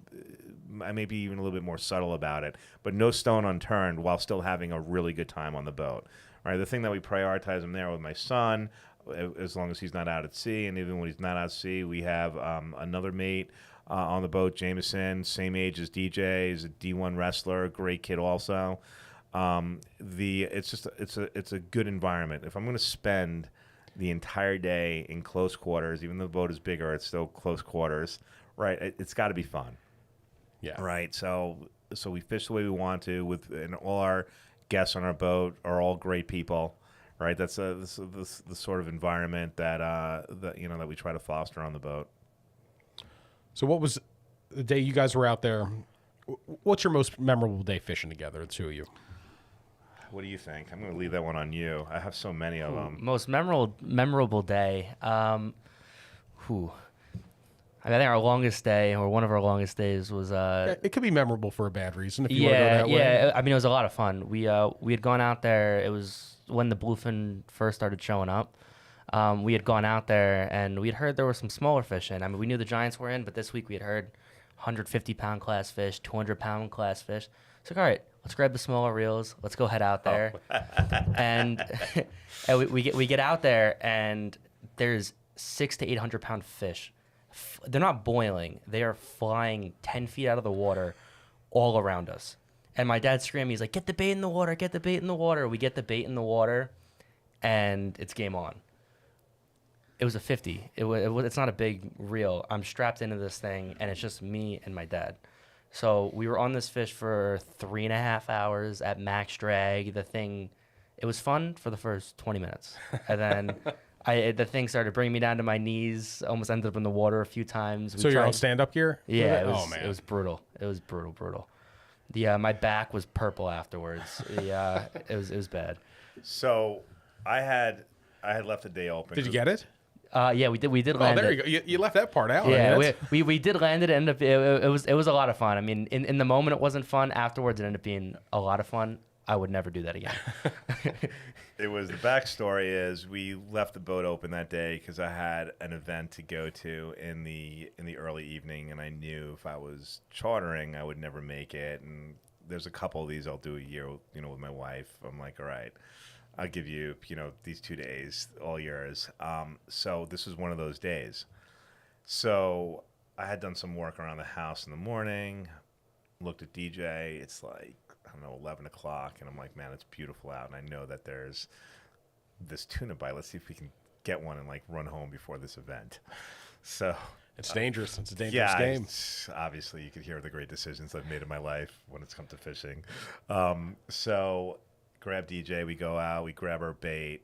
I may be even a little bit more subtle about it, but no stone unturned while still having a really good time on the boat. Right, the thing that we prioritize him there with my son, as long as he's not out at sea, and even when he's not out at sea, we have another mate on the boat, Jameson, same age as DJ, is a D1 wrestler, great kid also. It's a good environment. If I'm going to spend the entire day in close quarters, even though the boat is bigger, it's still close quarters, right? It's got to be fun. Yeah. Right. So we fish the way we want to, and all our guests on our boat are all great people, right? That's the sort of environment that we try to foster on the boat. So what was the day you guys were out there? What's your most memorable day fishing together, the two of you? What do you think? I'm going to leave that one on you. I have so many of them. Most memorable day. I think our longest day, or one of our longest days, was. It could be memorable for a bad reason if you want to go that way. Yeah. I mean, it was a lot of fun. We had gone out there. It was when the bluefin first started showing up. We had gone out there and we had heard there were some smaller fish in. I mean, we knew the giants were in, but this week we had heard 150-pound class fish, 200-pound class fish. So all right, let's grab the smaller reels. Let's go head out there. And we get out there, and there's 600 to 800 pound fish. They're not boiling. They are flying 10 feet out of the water all around us. And my dad's screaming. He's like, get the bait in the water, get the bait in the water. We get the bait in the water, and it's game on. It was a 50. It's not a big reel. I'm strapped into this thing, and it's just me and my dad. So we were on this fish for 3.5 hours at max drag. The thing, it was fun for the first 20 minutes. And then the thing started bringing me down to my knees, almost ended up in the water a few times. So you're on stand-up gear? Yeah, man. It was brutal. It was brutal. My back was purple afterwards. It was bad. So I had left the day open. Did you get it? Yeah, we did Oh, land there it. you go. You left that part out. Yeah, I mean, we did land it. It was a lot of fun. I mean, in the moment it wasn't fun. Afterwards, it ended up being a lot of fun. I would never do that again. It was the backstory is we left the boat open that day because I had an event to go to in the early evening, and I knew if I was chartering, I would never make it. And there's a couple of these I'll do a year, with my wife. I'm like, all right, I'll give you, these 2 days, all yours. So this was one of those days. So I had done some work around the house in the morning, looked at DJ. It's like, I don't know, 11 o'clock. And I'm like, man, it's beautiful out. And I know that there's this tuna bite. Let's see if we can get one and like run home before this event. So it's dangerous. It's a dangerous game. Obviously, you could hear the great decisions I've made in my life when it's come to fishing. So grab DJ, we go out, we grab our bait,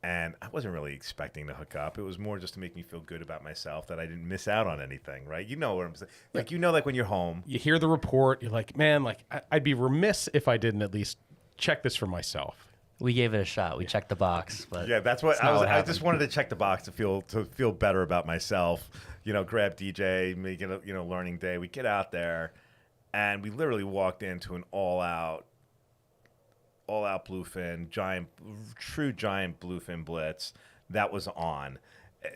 and I wasn't really expecting to hook up. It was more just to make me feel good about myself that I didn't miss out on anything, right? You know what I'm saying? Like, like when you're home. You hear the report, you're like, man, like I'd be remiss if I didn't at least check this for myself. We gave it a shot. We checked the box, but yeah, that's what I just wanted to check the box to feel better about myself. Grab DJ, make it a learning day. We get out there, and we literally walked into an all-out bluefin, true giant bluefin blitz that was on.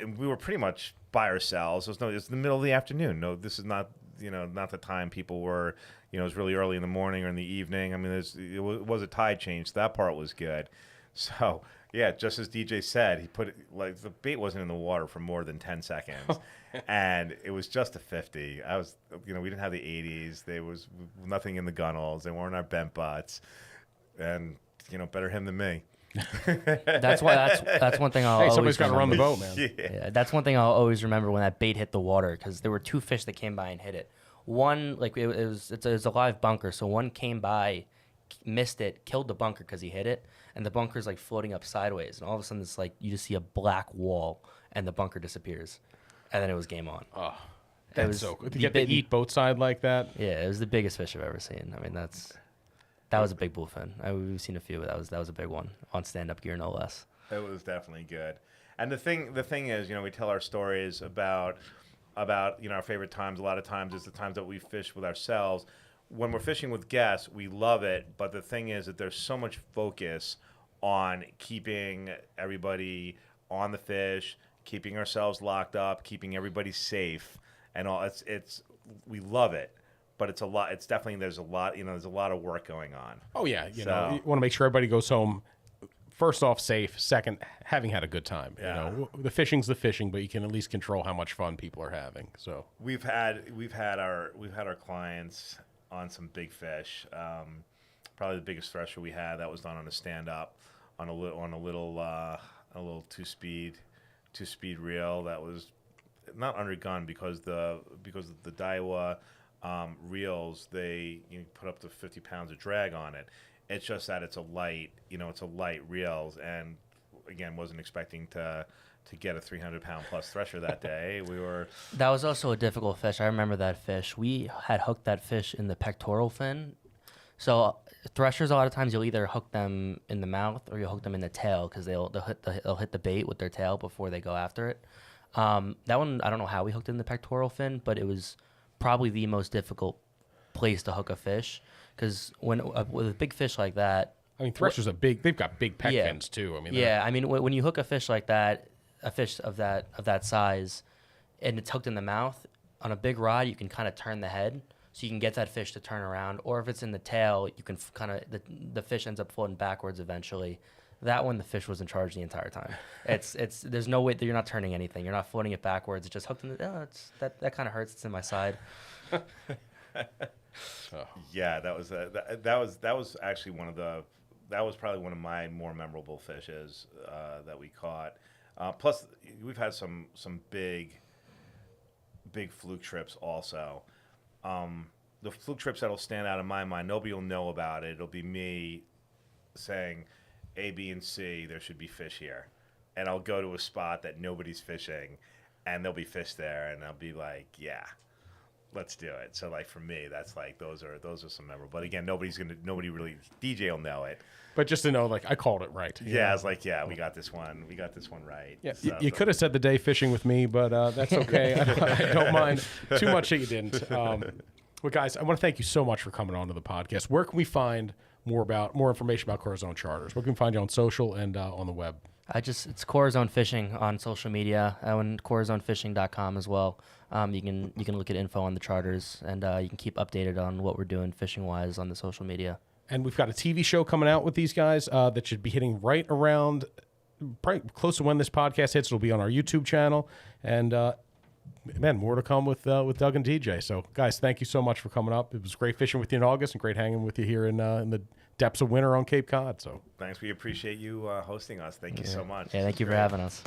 And we were pretty much by ourselves. It was the middle of the afternoon. No, this is not, not the time people were, it was really early in the morning or in the evening. I mean, it was a tide change. So that part was good. So, yeah, just as DJ said, he put it, like, the bait wasn't in the water for more than 10 seconds. And it was just a 50. We didn't have the 80s. There was nothing in the gunnels. They weren't our bent butts. And better him than me. that's one thing I'll somebody's got to run the boat, man. Yeah, that's one thing I'll always remember when that bait hit the water, because there were 2 fish that came by and hit it. One, like, it was a live bunker, so one came by, missed it, killed the bunker because he hit it, and the bunker's like floating up sideways, and all of a sudden it's like you just see a black wall and the bunker disappears, and then it was game on. Oh, that's so good to get to eat boat side like that. Yeah, it was the biggest fish I've ever seen. I mean, that was a big bluefin. We've seen a few, but that was a big one on stand-up gear, no less. It was definitely good. And the thing is, we tell our stories about our favorite times. A lot of times is the times that we fish with ourselves. When we're fishing with guests, we love it. But the thing is that there's so much focus on keeping everybody on the fish, keeping ourselves locked up, keeping everybody safe, and all. We love it. But it's a lot. It's definitely there's a lot of work going on. Oh yeah, you want to make sure everybody goes home. First off, safe. Second, having had a good time. Yeah. The fishing's the fishing, but you can at least control how much fun people are having. So we've had our clients on some big fish. Probably the biggest thresher we had that was done on a stand up on a little two speed reel that was not undergun because the Daiwa reels, they put up to 50 pounds of drag on it. It's just that it's a light reels, and again, wasn't expecting to get a 300-pound plus thresher that day. That was also a difficult fish. I remember that fish. We had hooked that fish in the pectoral fin. So threshers, a lot of times you'll either hook them in the mouth or you'll hook them in the tail, because they'll hit the bait with their tail before they go after it. That one, I don't know how we hooked it in the pectoral fin, but it was probably the most difficult place to hook a fish, because with a big fish like that, I mean, threshers are big. They've got big pec fins too. I mean, I mean, when you hook a fish like that, a fish of that size, and it's hooked in the mouth on a big rod, you can kind of turn the head, so you can get that fish to turn around. Or if it's in the tail, you can kind of the fish ends up floating backwards eventually, That one, the fish was in charge the entire time. It's there's no way that you're not turning anything. You're not floating it backwards. It's just hooked in the. Oh, that kind of hurts. It's in my side. Yeah, that was actually that was probably one of my more memorable fishes that we caught. Plus, we've had some big fluke trips also. The fluke trips that'll stand out in my mind, nobody will know about it. It'll be me saying A, B, and C, there should be fish here. And I'll go to a spot that nobody's fishing, and there'll be fish there, and I'll be like, yeah, let's do it. So, like, for me, that's like, those are some memorable. But again, nobody really, DJ will know it. But just to know, like, I called it right. Yeah, I was like, yeah, we got this one right. Yeah, So, you could have said the day fishing with me, but that's okay. I don't mind too much that you didn't. Well, guys, I want to thank you so much for coming on to the podcast. Where can we find more information about Corazon Charters? Where can we find you on social and on the web? It's Corazon Fishing on social media and corazonfishing.com as well. You can look at info on the charters, and you can keep updated on what we're doing fishing wise on the social media. And we've got a TV show coming out with these guys that should be hitting right around, probably close to when this podcast hits. It'll be on our YouTube channel, and man, more to come with Doug and DJ. So, guys, thank you so much for coming up. It was great fishing with you in August, and great hanging with you here in the depths of winter on Cape Cod. So, thanks. We appreciate you hosting us. Thank you so much. Yeah, thank you for having us.